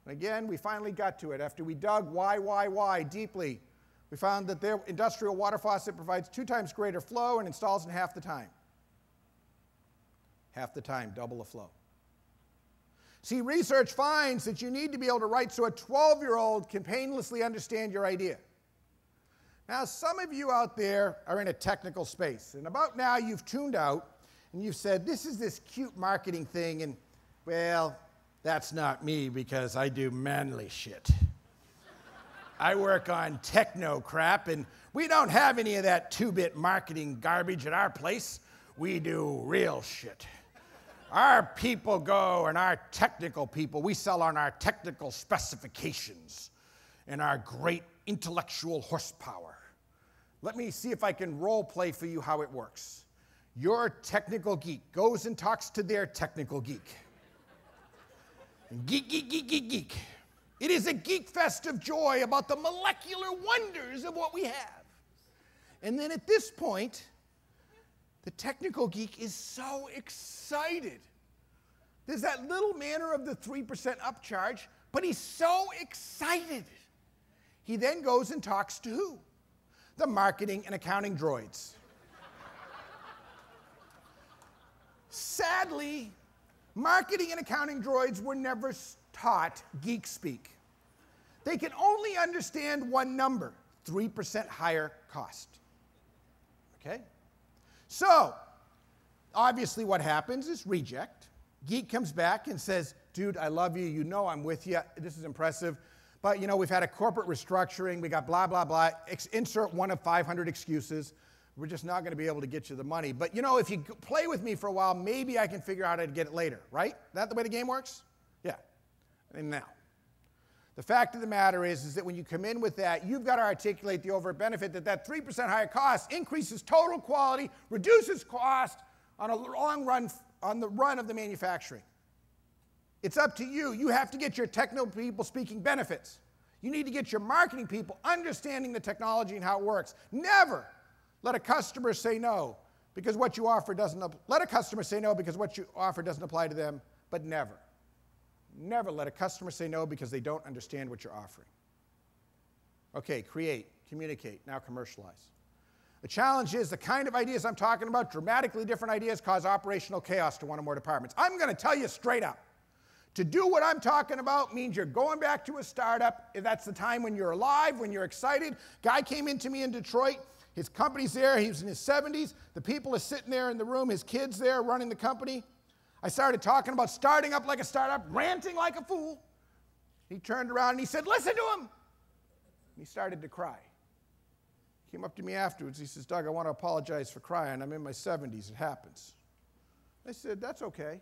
And again, we finally got to it. After we dug why deeply, we found that their industrial water faucet provides 2 times greater flow and installs in half the time. Half the time, double the flow. See, research finds that you need to be able to write so a 12-year-old can painlessly understand your idea. Now, some of you out there are in a technical space, and about now you've tuned out and you've said, this is this cute marketing thing, and, well, that's not me because I do manly shit. I work on techno crap, and we don't have any of that 2-bit marketing garbage at our place. We do real shit. Our people go, and our technical people, we sell on our technical specifications and our great intellectual horsepower. Let me see if I can role play for you how it works. Your technical geek goes and talks to their technical geek. And geek. It is a geek fest of joy about the molecular wonders of what we have. And then at this point, the technical geek is so excited. There's that little manner of the 3% upcharge, but he's so excited. He then goes and talks to who? The marketing and accounting droids. Sadly, marketing and accounting droids were never taught geek speak. They can only understand one number, 3% higher cost. Okay? So, obviously what happens is reject. Geek comes back and says, dude, I love you. You know I'm with you. This is impressive. But, you know, we've had a corporate restructuring. We got blah, blah, blah. Insert one of 500 excuses. We're just not going to be able to get you the money. But, you know, if you play with me for a while, maybe I can figure out how to get it later, right? Is that the way the game works? Yeah. And now, the fact of the matter is that when you come in with that, you've got to articulate the overt benefit that 3% higher cost increases total quality, reduces cost on a long run, on the run of the manufacturing. It's up to you. You have to get your technical people speaking benefits. You need to get your marketing people understanding the technology and how it works. Never let a customer say no because what you offer doesn't let a customer say no because what you offer doesn't apply to them, but never. Never let a customer say no because they don't understand what you're offering. Okay, create, communicate, now commercialize. The challenge is the kind of ideas I'm talking about, dramatically different ideas, cause operational chaos to one or more departments. I'm going to tell you straight up. To do what I'm talking about means you're going back to a startup. That's the time when you're alive, when you're excited. Guy came into me in Detroit. His company's there. He was in his 70s. The people are sitting there in the room. His kid's there running the company. I started talking about starting up like a startup, ranting like a fool. He turned around and he said, listen to him. And he started to cry. He came up to me afterwards. He says, Doug, I want to apologize for crying. I'm in my 70s. It happens. I said, that's okay.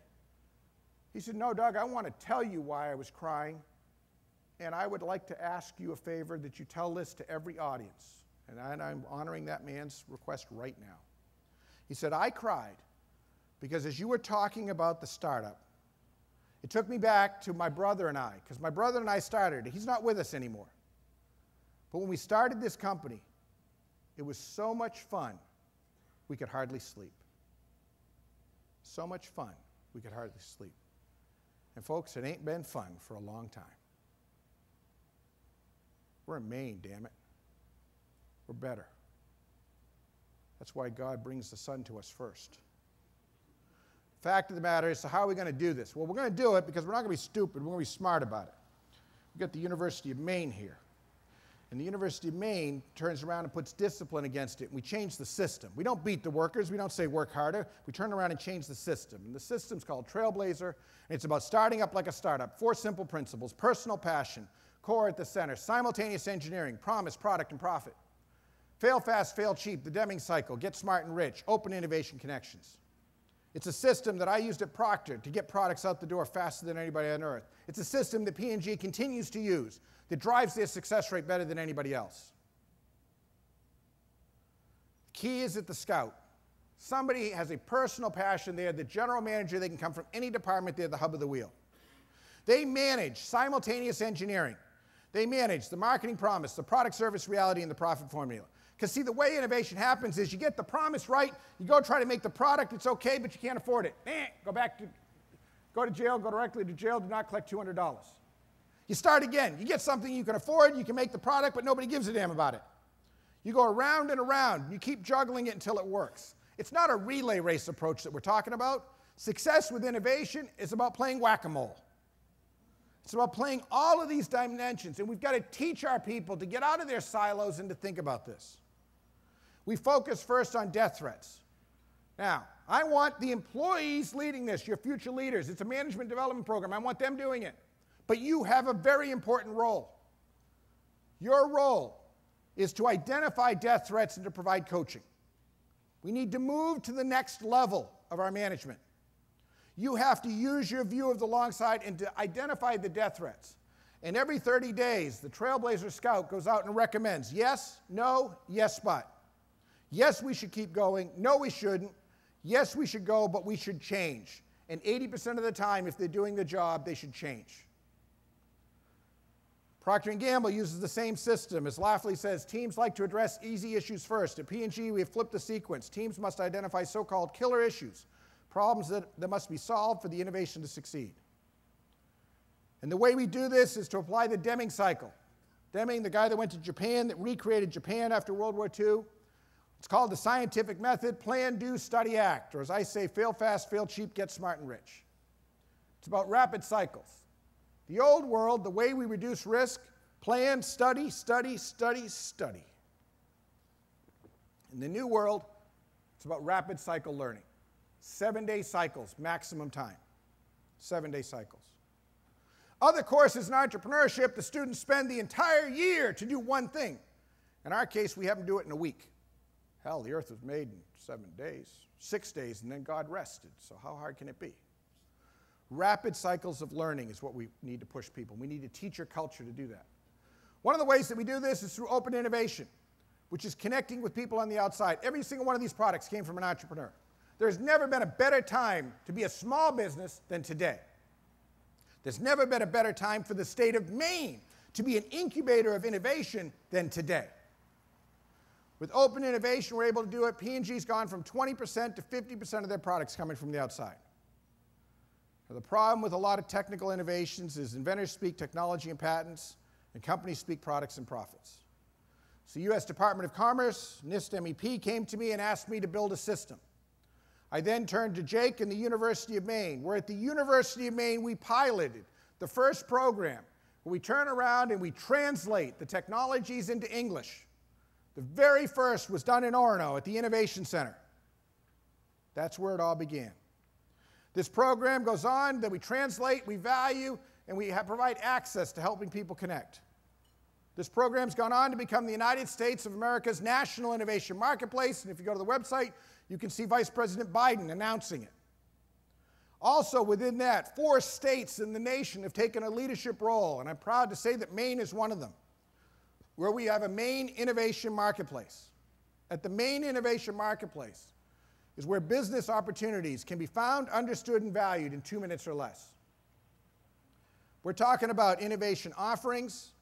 He said, no, Doug, I want to tell you why I was crying, and I would like to ask you a favor that you tell this to every audience. And I'm honoring that man's request right now. He said, I cried because as you were talking about the startup, it took me back to my brother and I, because my brother and I started it. He's not with us anymore. But when we started this company, it was so much fun, we could hardly sleep. So much fun, we could hardly sleep. And folks, it ain't been fun for a long time. We're in Maine, damn it. We're better. That's why God brings the sun to us first. Fact of the matter is, so how are we going to do this? Well, we're going to do it because we're not going to be stupid. We're going to be smart about it. We've We've got the University of Maine here. And the University of Maine turns around and puts discipline against it. And we change the system. We don't beat the workers. We don't say work harder. We turn around and change the system. And the system's called Trailblazer. And it's about starting up like a startup. 4 simple principles: personal passion, core at the center, simultaneous engineering, promise, product, and profit. Fail fast, fail cheap, the Deming cycle, get smart and rich, open innovation connections. It's a system that I used at Procter to get products out the door faster than anybody on earth. It's a system that P&G continues to use that drives their success rate better than anybody else. The key is at the Scout. Somebody has a personal passion. They're the general manager. They can come from any department. They're the hub of the wheel. They manage simultaneous engineering. They manage the marketing promise, the product service reality, and the profit formula. Because see, the way innovation happens is you get the promise right, you go try to make the product, it's okay, but you can't afford it. Go to jail, go directly to jail, do not collect $200. You start again. You get something you can afford, you can make the product, but nobody gives a damn about it. You go around and around, you keep juggling it until it works. It's not a relay race approach that we're talking about. Success with innovation is about playing whack-a-mole. It's about playing all of these dimensions, and we've got to teach our people to get out of their silos and to think about this. We focus first on death threats. Now, I want the employees leading this, your future leaders. It's a management development program. I want them doing it. But you have a very important role. Your role is to identify death threats and to provide coaching. We need to move to the next level of our management. You have to use your view of the long side and to identify the death threats. And every 30 days, the Trailblazer Scout goes out and recommends yes, no, yes, but. Yes, we should keep going. No, we shouldn't. Yes, we should go, but we should change. And 80% of the time, if they're doing the job, they should change. Procter & Gamble uses the same system. As Lafley says, teams like to address easy issues first. At P&G, we have flipped the sequence. Teams must identify so-called killer issues, problems that must be solved for the innovation to succeed. And the way we do this is to apply the Deming cycle. Deming, the guy that went to Japan, that recreated Japan after World War II. It's called the scientific method: plan, do, study, act. Or as I say, fail fast, fail cheap, get smart and rich. It's about rapid cycles. The old world, the way we reduce risk: plan, study, study, study, study. In the new world, it's about rapid cycle learning. 7-day cycles, maximum time. 7-day cycles. Other courses in entrepreneurship, the students spend the entire year to do one thing. In our case, we have them do it in a week. Hell, the earth was made in 7 days, 6 days, and then God rested. So how hard can it be? Rapid cycles of learning is what we need to push people. We need to teach our culture to do that. One of the ways that we do this is through open innovation, which is connecting with people on the outside. Every single one of these products came from an entrepreneur. There's never been a better time to be a small business than today. There's never been a better time for the state of Maine to be an incubator of innovation than today. With open innovation, we're able to do it. P&G's gone from 20% to 50% of their products coming from the outside. Now, the problem with a lot of technical innovations is inventors speak technology and patents, and companies speak products and profits. So the U.S. Department of Commerce, NIST MEP, came to me and asked me to build a system. I then turned to Jake and the University of Maine, where at the University of Maine we piloted the first program where we turn around and we translate the technologies into English. The very first was done in Orono at the Innovation Center. That's where it all began. This program goes on, that we translate, we value, and we provide access to helping people connect. This program's gone on to become the United States of America's national innovation marketplace, and if you go to the website, you can see Vice President Biden announcing it. Also within that, 4 states in the nation have taken a leadership role, and I'm proud to say that Maine is one of them, where we have a Maine Innovation Marketplace. At the Maine Innovation Marketplace is where business opportunities can be found, understood, and valued in 2 minutes or less. We're talking about innovation offerings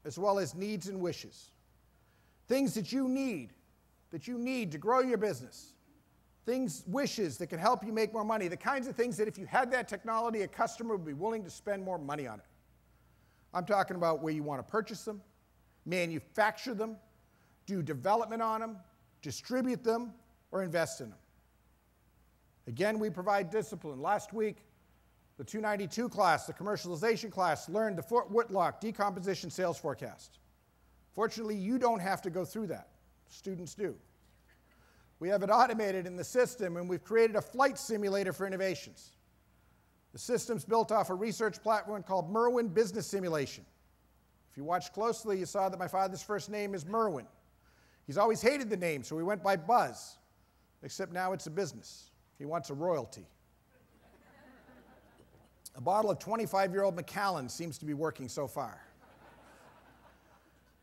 as well as needs and wishes. Things that you need to grow your business. Things, wishes that can help you make more money. The kinds of things that if you had that technology, a customer would be willing to spend more money on it. I'm talking about where you want to purchase them, manufacture them, do development on them, distribute them, or invest in them. Again, we provide discipline. Last week, The 292 class, the commercialization class, learned the Fort Whitlock decomposition sales forecast. Fortunately, you don't have to go through that. Students do. We have it automated in the system, and we've created a flight simulator for innovations. The system's built off a research platform called Merwin Business Simulation. If you watched closely, you saw that my father's first name is Merwin. He's always hated the name, so he went by Buzz, except now it's a business. He wants a royalty. A bottle of 25-year-old Macallan seems to be working so far.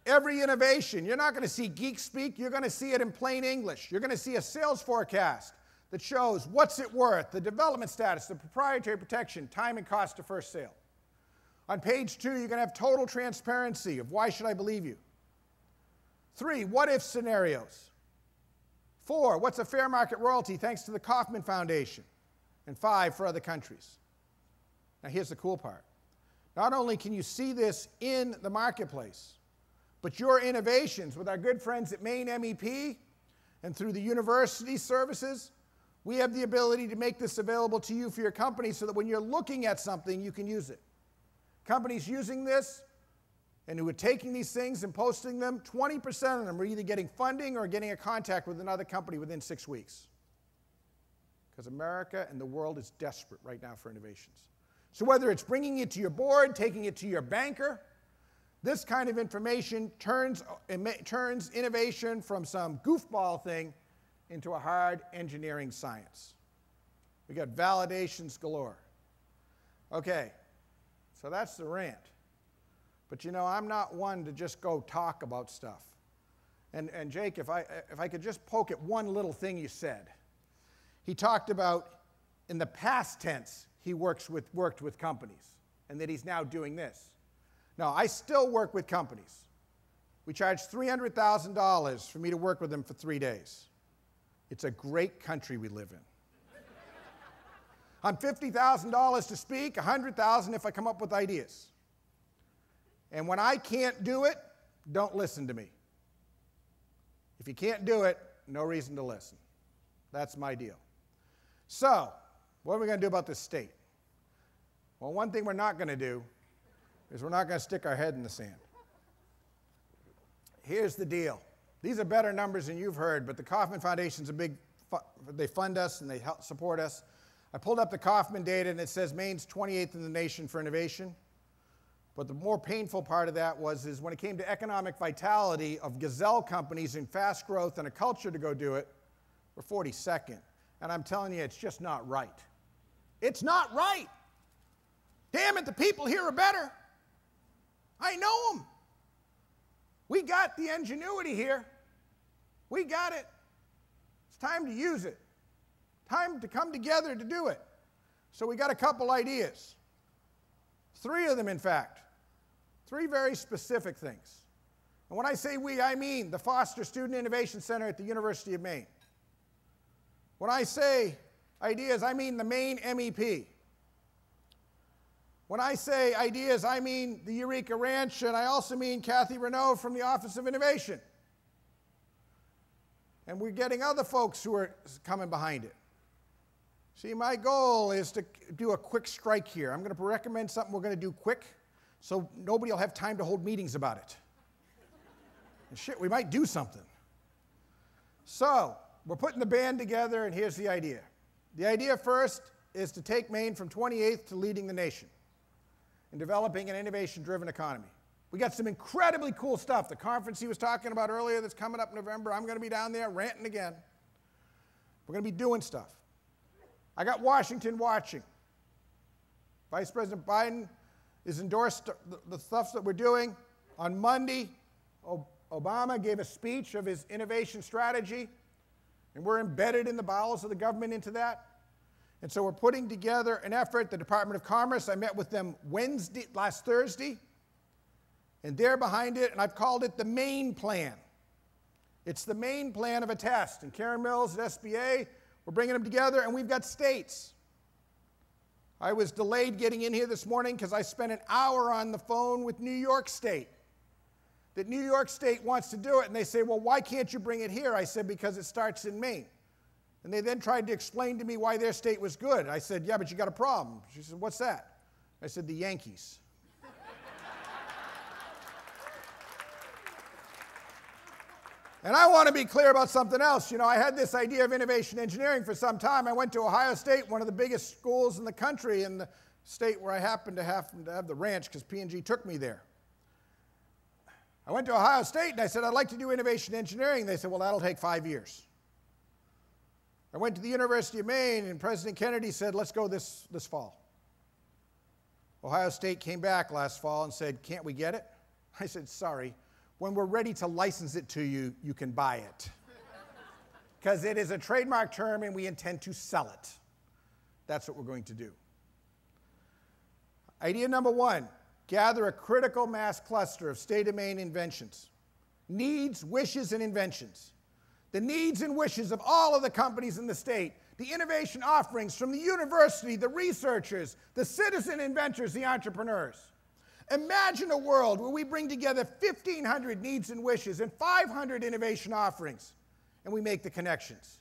Every innovation, you're not going to see geek speak, you're going to see it in plain English. You're going to see a sales forecast that shows what's it worth, the development status, the proprietary protection, time and cost of first sale. On page 2, you're going to have total transparency of why should I believe you. 3, what-if scenarios. 4, what's a fair market royalty thanks to the Kauffman Foundation. And 5, for other countries. Now here's the cool part. Not only can you see this in the marketplace, but your innovations with our good friends at Maine MEP and through the university services, we have the ability to make this available to you for your company so that when you're looking at something, you can use it. Companies using this and who are taking these things and posting them, 20% of them are either getting funding or getting a contact with another company within 6 weeks. Because America and the world is desperate right now for innovations. So whether it's bringing it to your board, taking it to your banker, this kind of information turns innovation from some goofball thing into a hard engineering science. We got validations galore. Okay, so that's the rant. But you know, I'm not one to just go talk about stuff. And Jake, if I could just poke at one little thing you said. He talked about, in the past tense, he worked with companies, and that he's now doing this. No, I still work with companies. We charge $300,000 for me to work with them for 3 days. It's a great country we live in. I'm $50,000 to speak, $100,000 if I come up with ideas. And when I can't do it, don't listen to me. If you can't do it, no reason to listen. That's my deal. So, what are we going to do about this state? Well, one thing we're not going to do is we're not going to stick our head in the sand. Here's the deal. These are better numbers than you've heard, but the Kauffman Foundation's a big, they fund us and they help support us. I pulled up the Kauffman data and it says Maine's 28th in the nation for innovation. But the more painful part of that is when it came to economic vitality of gazelle companies in fast growth and a culture to go do it, we're 42nd. And I'm telling you, it's just not right. It's not right. Damn it, the people here are better. I know them. We got the ingenuity here. We got it. It's time to use it. Time to come together to do it. So we got a couple ideas. 3 of them, in fact. 3 very specific things. And when I say we, I mean the Foster Student Innovation Center at the University of Maine. When I say ideas, I mean the Maine MEP. When I say ideas, I mean the Eureka Ranch, and I also mean Kathy Renaud from the Office of Innovation. And we're getting other folks who are coming behind it. See, my goal is to do a quick strike here. I'm going to recommend something we're going to do quick, so nobody will have time to hold meetings about it. And shit, we might do something. So, we're putting the band together, and here's the idea. The idea first is to take Maine from 28th to leading the nation in developing an innovation-driven economy. We got some incredibly cool stuff. The conference he was talking about earlier that's coming up in November, I'm going to be down there ranting again. We're going to be doing stuff. I got Washington watching. Vice President Biden has endorsed the stuff that we're doing. On Monday, Obama gave a speech of his innovation strategy, and we're embedded in the bowels of the government into that. And so we're putting together an effort. The Department of Commerce, I met with them last Thursday, and they're behind it, and I've called it the Maine Plan. It's the Maine Plan of a test. And Karen Mills at SBA, we're bringing them together, and we've got states. I was delayed getting in here this morning because I spent an hour on the phone with New York State. That New York State wants to do it, and they say, well, why can't you bring it here? I said, because it starts in Maine. And they then tried to explain to me why their state was good. I said, yeah, but you got a problem. She said, what's that? I said, the Yankees. And I want to be clear about something else. You know, I had this idea of innovation engineering for some time. I went to Ohio State, one of the biggest schools in the country, in the state where I happened to have the ranch because P&G took me there. I went to Ohio State and I said, I'd like to do innovation engineering. They said, well, that'll take 5 years. I went to the University of Maine and President Kennedy said, let's go this fall. Ohio State came back last fall and said, can't we get it? I said, sorry. When we're ready to license it to you, you can buy it. Because it is a trademark term and we intend to sell it. That's what we're going to do. Idea number one, gather a critical mass cluster of state-of-Maine inventions. Needs, wishes, and inventions. The needs and wishes of all of the companies in the state, the innovation offerings from the university, the researchers, the citizen inventors, the entrepreneurs. Imagine a world where we bring together 1,500 needs and wishes and 500 innovation offerings, and we make the connections.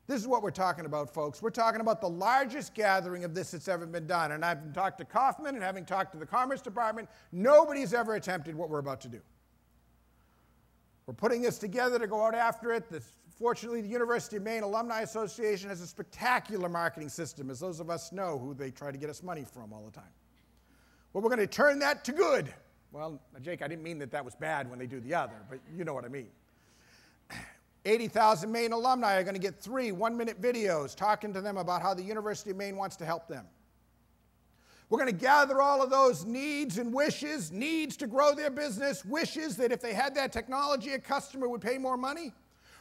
This is what we're talking about, folks. We're talking about the largest gathering of this that's ever been done. And I've talked to Kaufman and having talked to the Commerce Department, nobody's ever attempted what we're about to do. We're putting this together to go out after it. Fortunately, the University of Maine Alumni Association has a spectacular marketing system, as those of us know who they try to get us money from all the time. Well, we're going to turn that to good. Well, Jake, I didn't mean that that was bad when they do the other, but you know what I mean. 80,000 Maine alumni are going to get 3 one-minute videos talking to them about how the University of Maine wants to help them. We're going to gather all of those needs and wishes, needs to grow their business, wishes that if they had that technology, a customer would pay more money.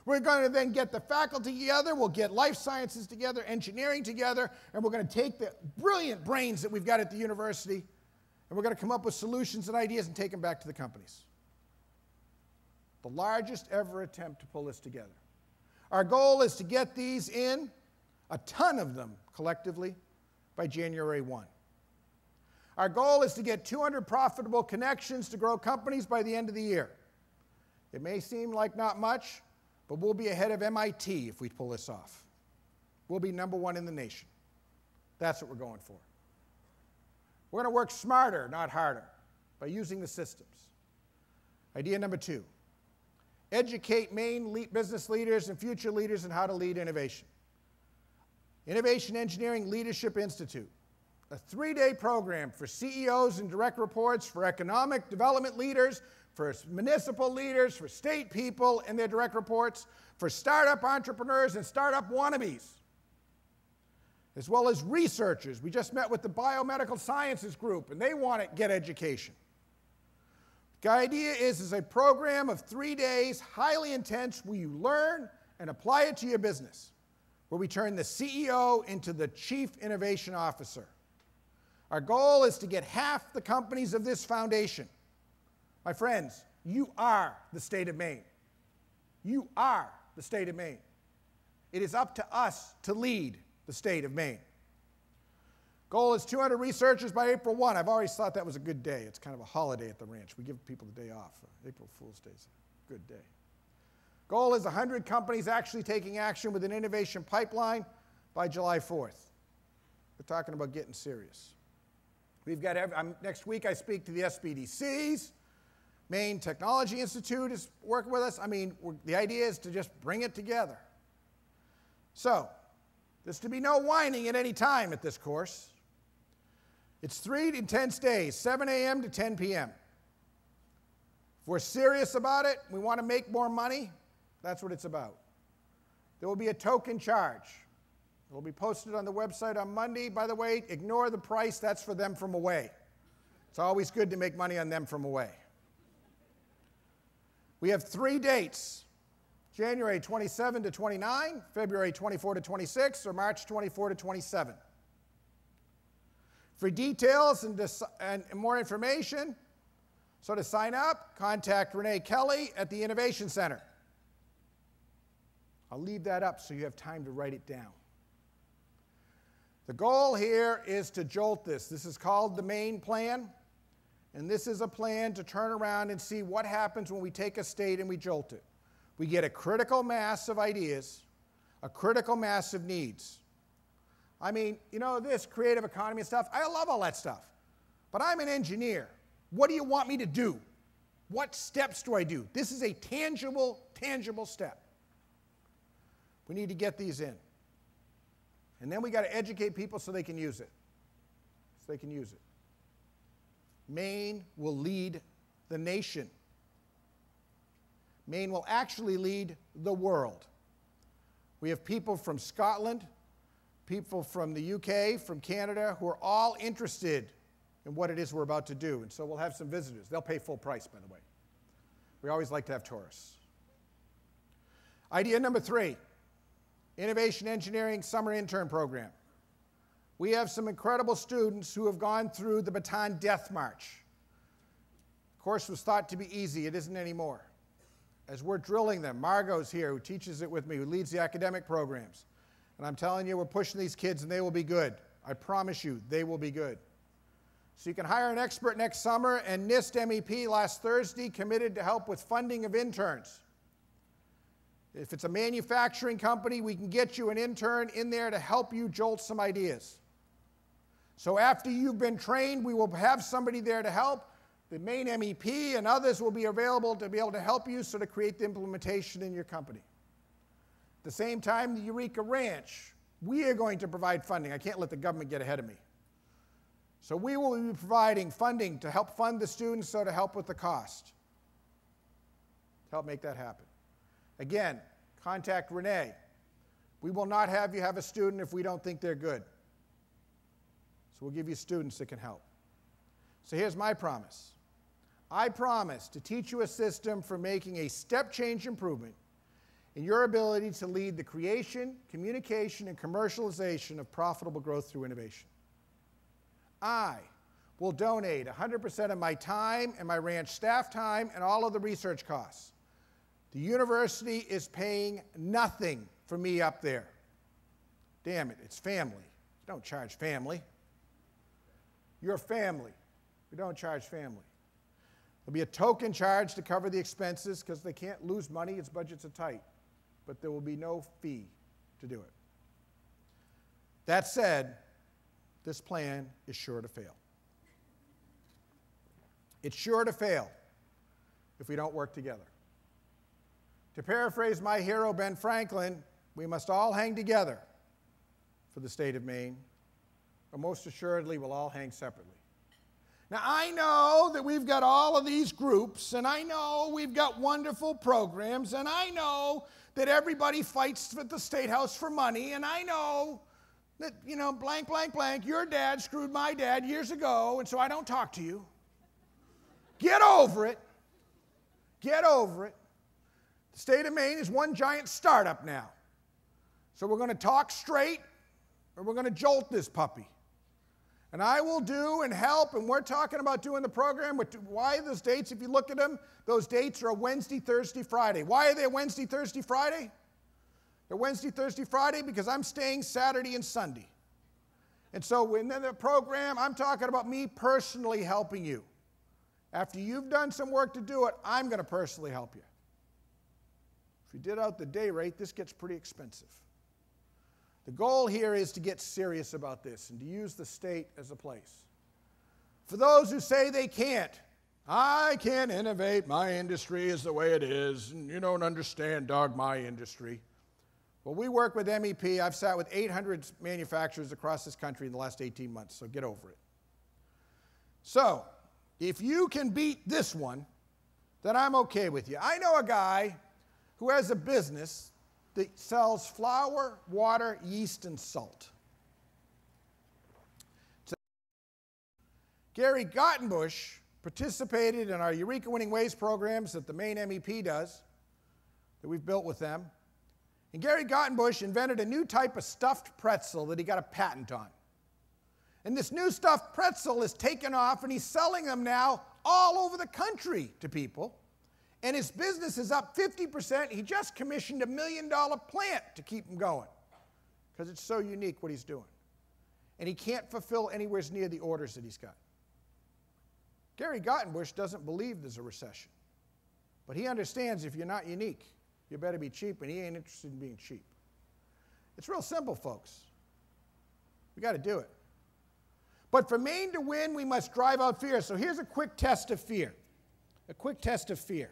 We're going to then get the faculty together, we'll get life sciences together, engineering together, and we're going to take the brilliant brains that we've got at the university, and we're going to come up with solutions and ideas and take them back to the companies. The largest ever attempt to pull this together. Our goal is to get these in, a ton of them collectively, by January 1. Our goal is to get 200 profitable connections to grow companies by the end of the year. It may seem like not much, but we'll be ahead of MIT if we pull this off. We'll be #1 in the nation. That's what we're going for. We're going to work smarter, not harder, by using the systems. Idea number 2, educate Maine business leaders and future leaders in how to lead innovation. Innovation Engineering Leadership Institute, a 3-day program for CEOs and direct reports, for economic development leaders, for municipal leaders, for state people and their direct reports, for startup entrepreneurs and startup wannabes, as well as researchers. We just met with the Biomedical Sciences Group, and they want to get education. The idea is a program of 3 days, highly intense, where you learn and apply it to your business, where we turn the CEO into the Chief Innovation Officer. Our goal is to get half the companies of this foundation. My friends, you are the state of Maine. You are the state of Maine. It is up to us to lead the state of Maine. Goal is 200 researchers by April 1. I've always thought that was a good day. It's kind of a holiday at the ranch. We give people the day off. April Fool's Day is a good day. Goal is 100 companies actually taking action with an innovation pipeline by July 4th. We're talking about getting serious. We've got next week I speak to the SBDCs. Maine Technology Institute is working with us. I mean, the idea is to just bring it together. So, there's to be no whining at any time at this course. It's 3 intense days, 7 a.m. to 10 p.m. If we're serious about it, we want to make more money, that's what it's about. There will be a token charge. It will be posted on the website on Monday. By the way, ignore the price. That's for them from away. It's always good to make money on them from away. We have 3 dates, January 27 to 29, February 24 to 26, or March 24 to 27. For details and more information, so to sign up, contact Renee Kelly at the Innovation Center. I'll leave that up so you have time to write it down. The goal here is to jolt this. This is called the Maine Plan. And this is a plan to turn around and see what happens when we take a state and we jolt it. we get a critical mass of ideas, a critical mass of needs. I mean, you know, this creative economy and stuff, I love all that stuff. But I'm an engineer. What do you want me to do? What steps do I do? This is a tangible step. We need to get these in. And then we got to educate people so they can use it. Maine will lead the nation. Maine will actually lead the world. We have people from Scotland, people from the UK, from Canada, who are all interested in what it is we're about to do. And so we'll have some visitors. They'll pay full price, by the way. We always like to have tourists. Idea number 3, Innovation Engineering Summer Intern Program. We have some incredible students who have gone through the Baton Death March. The course was thought to be easy. It isn't anymore. As we're drilling them, Margot's here, who teaches it with me, who leads the academic programs. And I'm telling you, we're pushing these kids, and they will be good. I promise you, they will be good. So you can hire an expert next summer, and NIST MEP last Thursday committed to help with funding of interns. If it's a manufacturing company, we can get you an intern in there to help you jolt some ideas. So after you've been trained, we will have somebody there to help. The Maine MEP and others will be available to be able to help you so to create the implementation in your company. At the same time, the Eureka Ranch, we are going to provide funding. I can't let the government get ahead of me. So we will be providing funding to help fund the students, so to help with the cost, to help make that happen. Again, contact Renee. We will not have you have a student if we don't think they're good. So we'll give you students that can help. So here's my promise. I promise to teach you a system for making a step change improvement in your ability to lead the creation, communication, and commercialization of profitable growth through innovation. I will donate 100% of my time and my ranch staff time and all of the research costs. The university is paying nothing for me up there. Damn it, it's family. Don't charge family. You're family. We don't charge family. There'll be a token charge to cover the expenses because they can't lose money, its budgets are tight. But there will be no fee to do it. That said, this plan is sure to fail. It's sure to fail if we don't work together. To paraphrase my hero, Ben Franklin, we must all hang together for the state of Maine, but most assuredly we'll all hang separately. Now, I know that we've got all of these groups, and I know we've got wonderful programs, and I know that everybody fights at the State House for money, and I know that, you know, blank, blank, blank, your dad screwed my dad years ago, and so I don't talk to you. Get over it. Get over it. The state of Maine is one giant startup now. So we're going to talk straight, or we're going to jolt this puppy. And I will do and help, and we're talking about doing the program. Why those dates, if you look at them, those dates are a Wednesday, Thursday, Friday. Why are they Wednesday, Thursday, Friday? They're Wednesday, Thursday, Friday because I'm staying Saturday and Sunday. And so in the program, I'm talking about me personally helping you. After you've done some work to do it, I'm going to personally help you. If you did out the day rate, this gets pretty expensive. The goal here is to get serious about this and to use the state as a place. For those who say they can't, I can't innovate, my industry is the way it is, and you don't understand, Doug, my industry. Well, we work with MEP. I've sat with 800 manufacturers across this country in the last 18 months, so get over it. So, if you can beat this one, then I'm okay with you. I know a guy who has a business that sells flour, water, yeast, and salt. Gary Gottenbush participated in our Eureka Winning Ways programs that the Maine MEP does, that we've built with them. And Gary Gottenbush invented a new type of stuffed pretzel that he got a patent on. And this new stuffed pretzel is taken off, and he's selling them now all over the country to people. And his business is up 50%. He just commissioned $1 million plant to keep him going because it's so unique what he's doing. And he can't fulfill anywhere near the orders that he's got. Gary Gottenbush doesn't believe there's a recession. But he understands if you're not unique, you better be cheap, and he ain't interested in being cheap. It's real simple, folks. We got to do it. But for Maine to win, we must drive out fear. So here's a quick test of fear. A quick test of fear.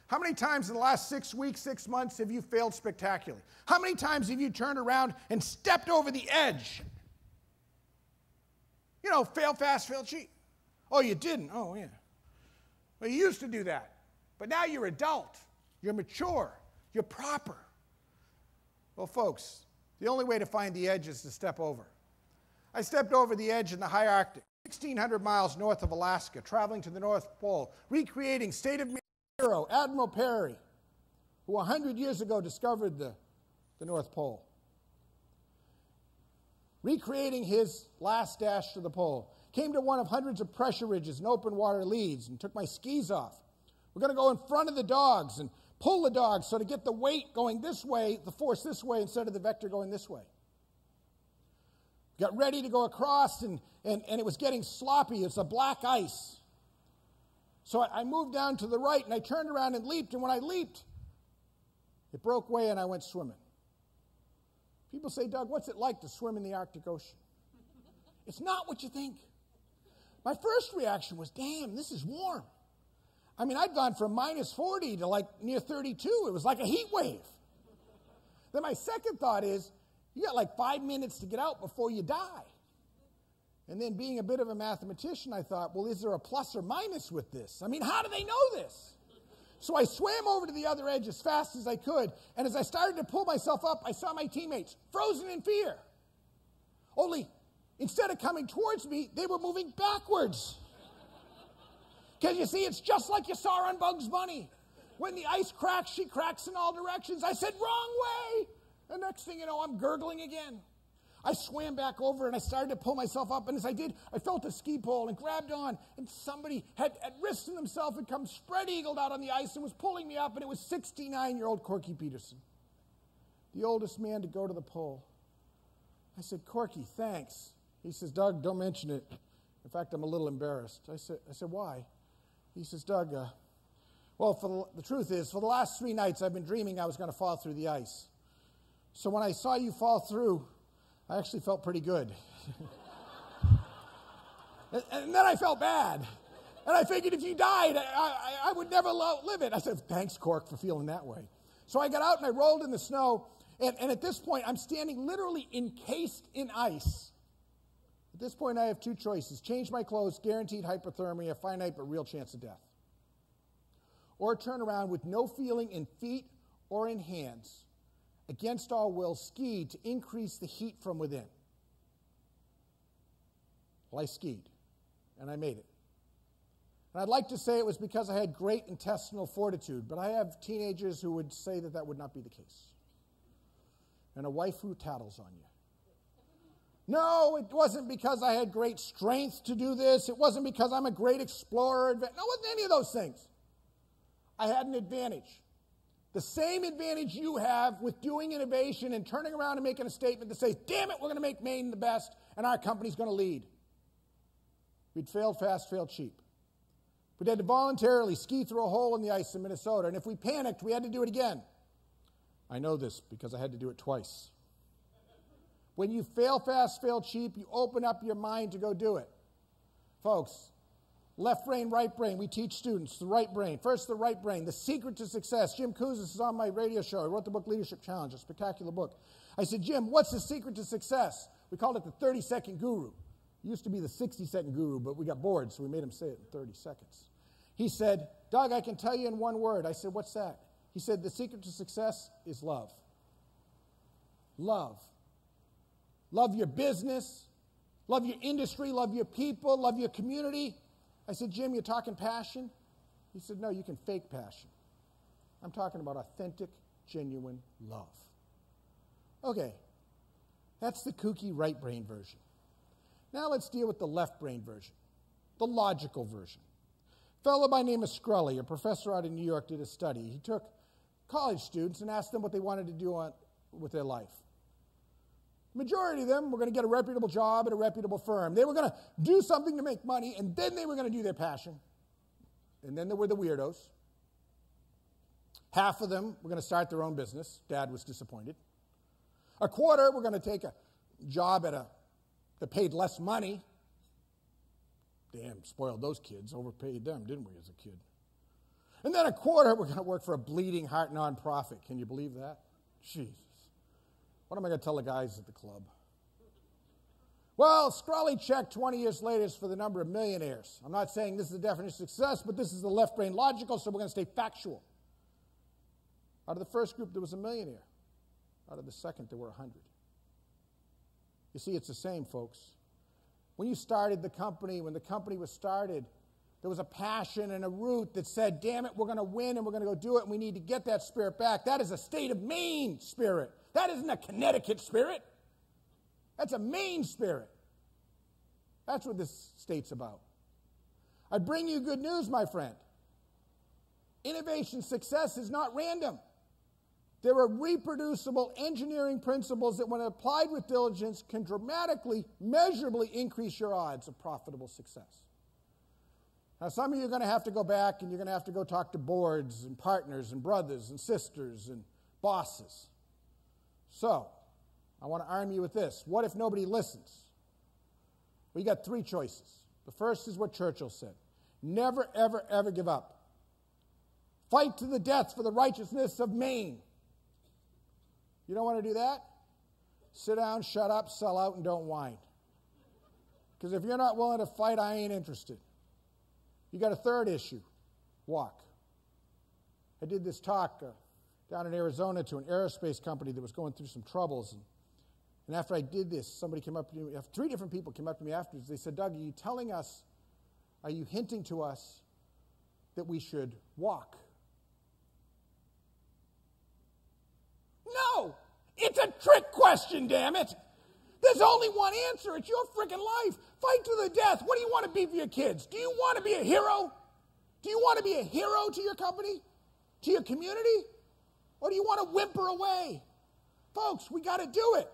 How many times in the last 6 weeks, 6 months have you failed spectacularly? How many times have you turned around and stepped over the edge? You know, fail fast, fail cheap. Oh, you didn't? Oh, yeah. Well, you used to do that. But now you're adult. You're mature. You're proper. Well, folks, the only way to find the edge is to step over. I stepped over the edge in the high Arctic, 1,600 miles north of Alaska, traveling to the North Pole, recreating state-of-the-art hero Admiral Peary, who 100 years ago discovered the North Pole. Recreating his last dash to the pole. Came to one of hundreds of pressure ridges and open water leads and took my skis off. We're going to go in front of the dogs and pull the dogs so to get the weight going this way, the force this way instead of the vector going this way. Got ready to go across, and it was getting sloppy. It's a black ice. So I moved down to the right, and I turned around and leaped, and when I leaped, it broke away, and I went swimming. People say, Doug, what's it like to swim in the Arctic Ocean? It's not what you think. My first reaction was, damn, this is warm. I mean, I'd gone from minus 40 to like near 32. It was like a heat wave. Then my second thought is, you got like 5 minutes to get out before you die. And then being a bit of a mathematician, I thought, well, is there a plus or minus with this? I mean, how do they know this? So I swam over to the other edge as fast as I could, and as I started to pull myself up, I saw my teammates frozen in fear. Only, instead of coming towards me, they were moving backwards. Because you see, it's just like you saw on Bugs Bunny. When the ice cracks, she cracks in all directions. I said, wrong way! The next thing you know, I'm gurgling again. I swam back over and I started to pull myself up, and as I did, I felt a ski pole and grabbed on, and somebody had risen themselves and come spread-eagled out on the ice and was pulling me up, and it was 69-year-old Corky Peterson, the oldest man to go to the pole. I said, Corky, thanks. He says, Doug, don't mention it. In fact, I'm a little embarrassed. I said, why? He says, Doug, well, the truth is, for the last 3 nights, I've been dreaming I was going to fall through the ice. So when I saw you fall through, I actually felt pretty good. and then I felt bad. And I figured if you died, I would never live it. I said, thanks, Cork, for feeling that way. So I got out and I rolled in the snow. And at this point, I'm standing literally encased in ice. At this point, I have 2 choices. Change my clothes, guaranteed hypothermia, finite but real chance of death. Or turn around with no feeling in feet or in hands, against all will, ski to increase the heat from within. Well, I skied, and I made it. And I'd like to say it was because I had great intestinal fortitude, but I have teenagers who would say that that would not be the case. And a wife who tattles on you. No, it wasn't because I had great strength to do this. It wasn't because I'm a great explorer. No, it wasn't any of those things. I had an advantage. The same advantage you have with doing innovation and turning around and making a statement that says, damn it, we're going to make Maine the best, and our company's going to lead. We'd failed fast, failed cheap. We had to voluntarily ski through a hole in the ice in Minnesota, and if we panicked, we had to do it again. I know this because I had to do it twice. When you fail fast, fail cheap, you open up your mind to go do it. Folks, left brain, right brain, we teach students the right brain. First, the right brain, the secret to success. Jim Kouzes is on my radio show. I wrote the book Leadership Challenge, a spectacular book. I said, Jim, what's the secret to success? We called it the 30-second guru. It used to be the 60-second guru, but we got bored, so we made him say it in 30 seconds. He said, Doug, I can tell you in one word. I said, what's that? He said, the secret to success is love. Love. Love your business, love your industry, love your people, love your community. I said, Jim, you're talking passion? He said, no, you can fake passion. I'm talking about authentic, genuine love. Okay, that's the kooky right brain version. Now let's deal with the left brain version, the logical version. A fellow by the name of Scully, a professor out in New York, did a study. He took college students and asked them what they wanted to do with their life. Majority of them were going to get a reputable job at a reputable firm. They were going to do something to make money, and then they were going to do their passion. And then there were the weirdos. Half of them were going to start their own business. Dad was disappointed. A quarter were going to take a job that paid less money. Damn, spoiled those kids, overpaid them, didn't we, as a kid? And then a quarter were going to work for a bleeding heart nonprofit. Can you believe that? Jesus. What am I going to tell the guys at the club? Well, Scrawley check 20 years later is for the number of millionaires. I'm not saying this is the definition of success, but this is the left brain logical, so we're going to stay factual. Out of the first group, there was a millionaire. Out of the second, there were 100. You see, it's the same, folks. When you started the company, when the company was started, there was a passion and a root that said, damn it, we're going to win and we're going to go do it, and we need to get that spirit back. That is a state of Maine spirit. That isn't a Connecticut spirit. That's a Maine spirit. That's what this state's about. I bring you good news, my friend. Innovation success is not random. There are reproducible engineering principles that, when applied with diligence, can dramatically, measurably increase your odds of profitable success. Now, some of you are going to have to go back and you're going to have to go talk to boards and partners and brothers and sisters and bosses. So, I want to arm you with this. What if nobody listens? Well, you got three choices. The first is what Churchill said. Never, ever, ever give up. Fight to the death for the righteousness of Maine. You don't want to do that? Sit down, shut up, sell out, and don't whine. Because if you're not willing to fight, I ain't interested. You got a third issue. Walk. I did this talk down in Arizona to an aerospace company that was going through some troubles. And after I did this, somebody came up to me, 3 different people came up to me afterwards. They said, Doug, are you hinting to us that we should walk? No! It's a trick question, damn it! There's only one answer. It's your freaking life. Fight to the death. What do you want to be for your kids? Do you want to be a hero? Do you want to be a hero to your company? To your community? Or do you want to whimper away? Folks, we got to do it.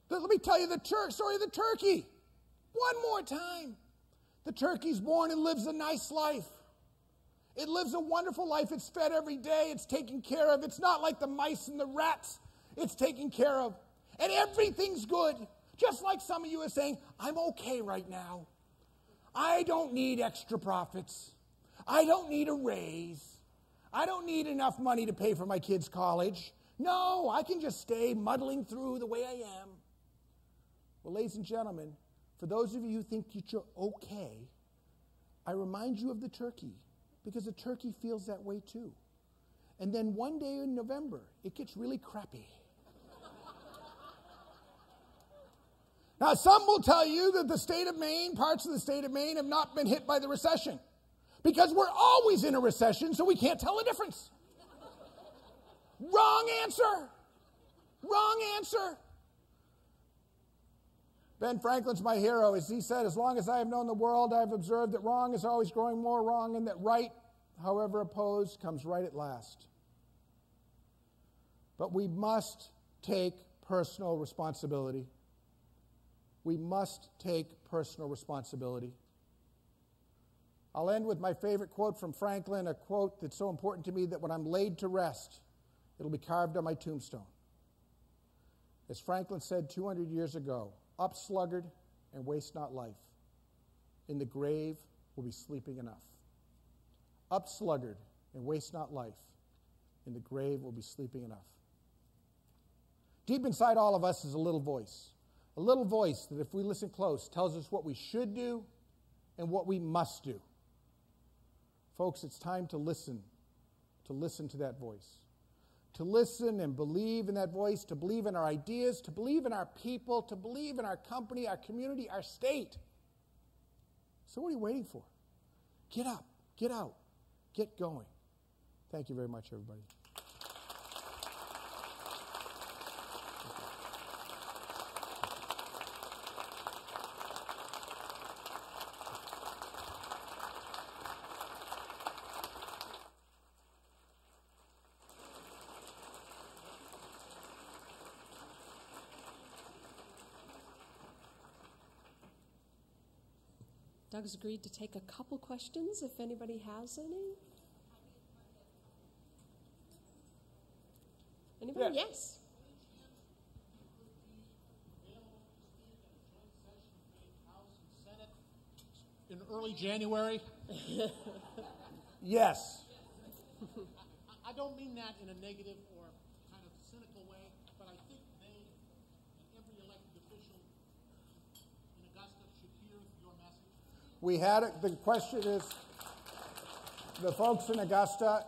Let me tell you the story of the turkey. One more time. The turkey's born and lives a nice life. It lives a wonderful life. It's fed every day. It's taken care of. It's not like the mice and the rats. It's taken care of. And everything's good. Just like some of you are saying, I'm okay right now. I don't need extra profits. I don't need a raise. I don't need enough money to pay for my kids' college. No, I can just stay muddling through the way I am. Well, ladies and gentlemen, for those of you who think that you're okay, I remind you of the turkey, because the turkey feels that way too. And then one day in November, it gets really crappy. Now, some will tell you that the state of Maine, parts of the state of Maine, have not been hit by the recession, because we're always in a recession, so we can't tell the difference. Wrong answer. Wrong answer. Ben Franklin's my hero. As he said, as long as I have known the world, I have observed that wrong is always growing more wrong, and that right, however opposed, comes right at last. But we must take personal responsibility. We must take personal responsibility. I'll end with my favorite quote from Franklin, a quote that's so important to me that when I'm laid to rest, it'll be carved on my tombstone. As Franklin said 200 years ago, up sluggard and waste not life. In the grave will be sleeping enough. Up sluggard and waste not life. In the grave will be sleeping enough. Deep inside all of us is a little voice that, if we listen close, tells us what we should do and what we must do. Folks, it's time to listen to that voice. To listen and believe in that voice, to believe in our ideas, to believe in our people, to believe in our company, our community, our state. So what are you waiting for? Get up, get out, get going. Thank you very much, everybody. Doug's agreed to take a couple questions if anybody has any. in early January? Yes. I don't mean that in a negative or kind of cynical way, but I think they and every elected official in Augusta should hear your message. We had it. The question is, the folks in Augusta,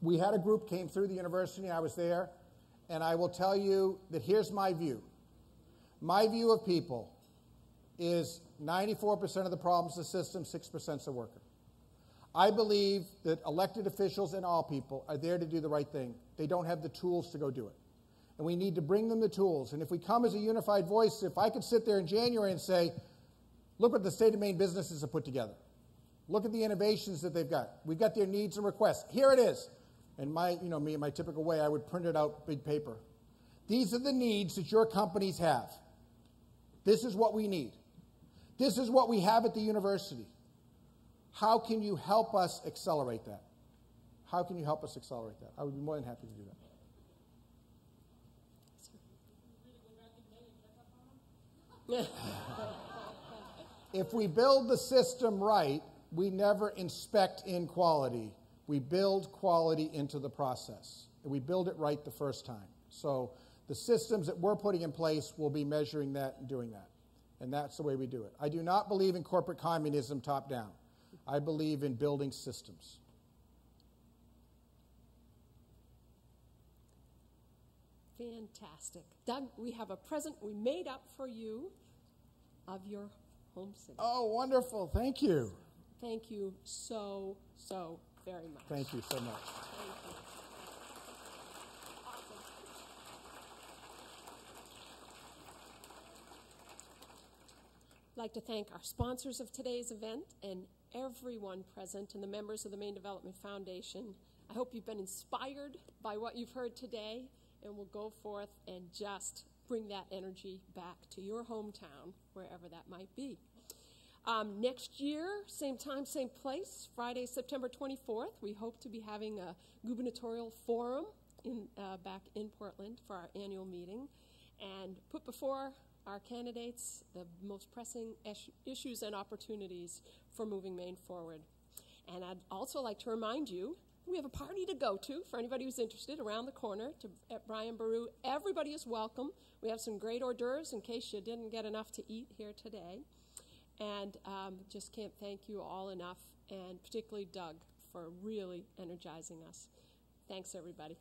we had a group came through the university. I was there, and I will tell you that here's my view. My view of people is 94% of the problems of the system, 6% is the worker. I believe that elected officials and all people are there to do the right thing. They don't have the tools to go do it. And we need to bring them the tools. And if we come as a unified voice, if I could sit there in January and say, look what the state of Maine businesses have put together. Look at the innovations that they've got. We've got their needs and requests. Here it is. And me in my typical way, I would print it out big paper. These are the needs that your companies have. This is what we need. This is what we have at the university. How can you help us accelerate that? How can you help us accelerate that? I would be more than happy to do that. If we build the system right, we never inspect inequality. We build quality into the process. And we build it right the first time. So the systems that we're putting in place will be measuring that and doing that. And that's the way we do it. I do not believe in corporate communism top-down. I believe in building systems. Fantastic. Doug, we have a present we made up for you of your home city. Oh, wonderful. Thank you. Thank you so, so very much. Thank you so much. Thank you. Awesome. I'd like to thank our sponsors of today's event and everyone present and the members of the Maine Development Foundation. I hope you've been inspired by what you've heard today and will go forth and just bring that energy back to your hometown, wherever that might be. Next year, same time, same place, Friday, September 24th, we hope to be having a gubernatorial forum back in Portland for our annual meeting and put before our candidates the most pressing issues and opportunities for moving Maine forward. And I'd also like to remind you, we have a party to go to for anybody who's interested around the corner at Brian Baru. Everybody is welcome. We have some great hors d'oeuvres in case you didn't get enough to eat here today. And just can't thank you all enough, and particularly Doug for really energizing us. Thanks, everybody.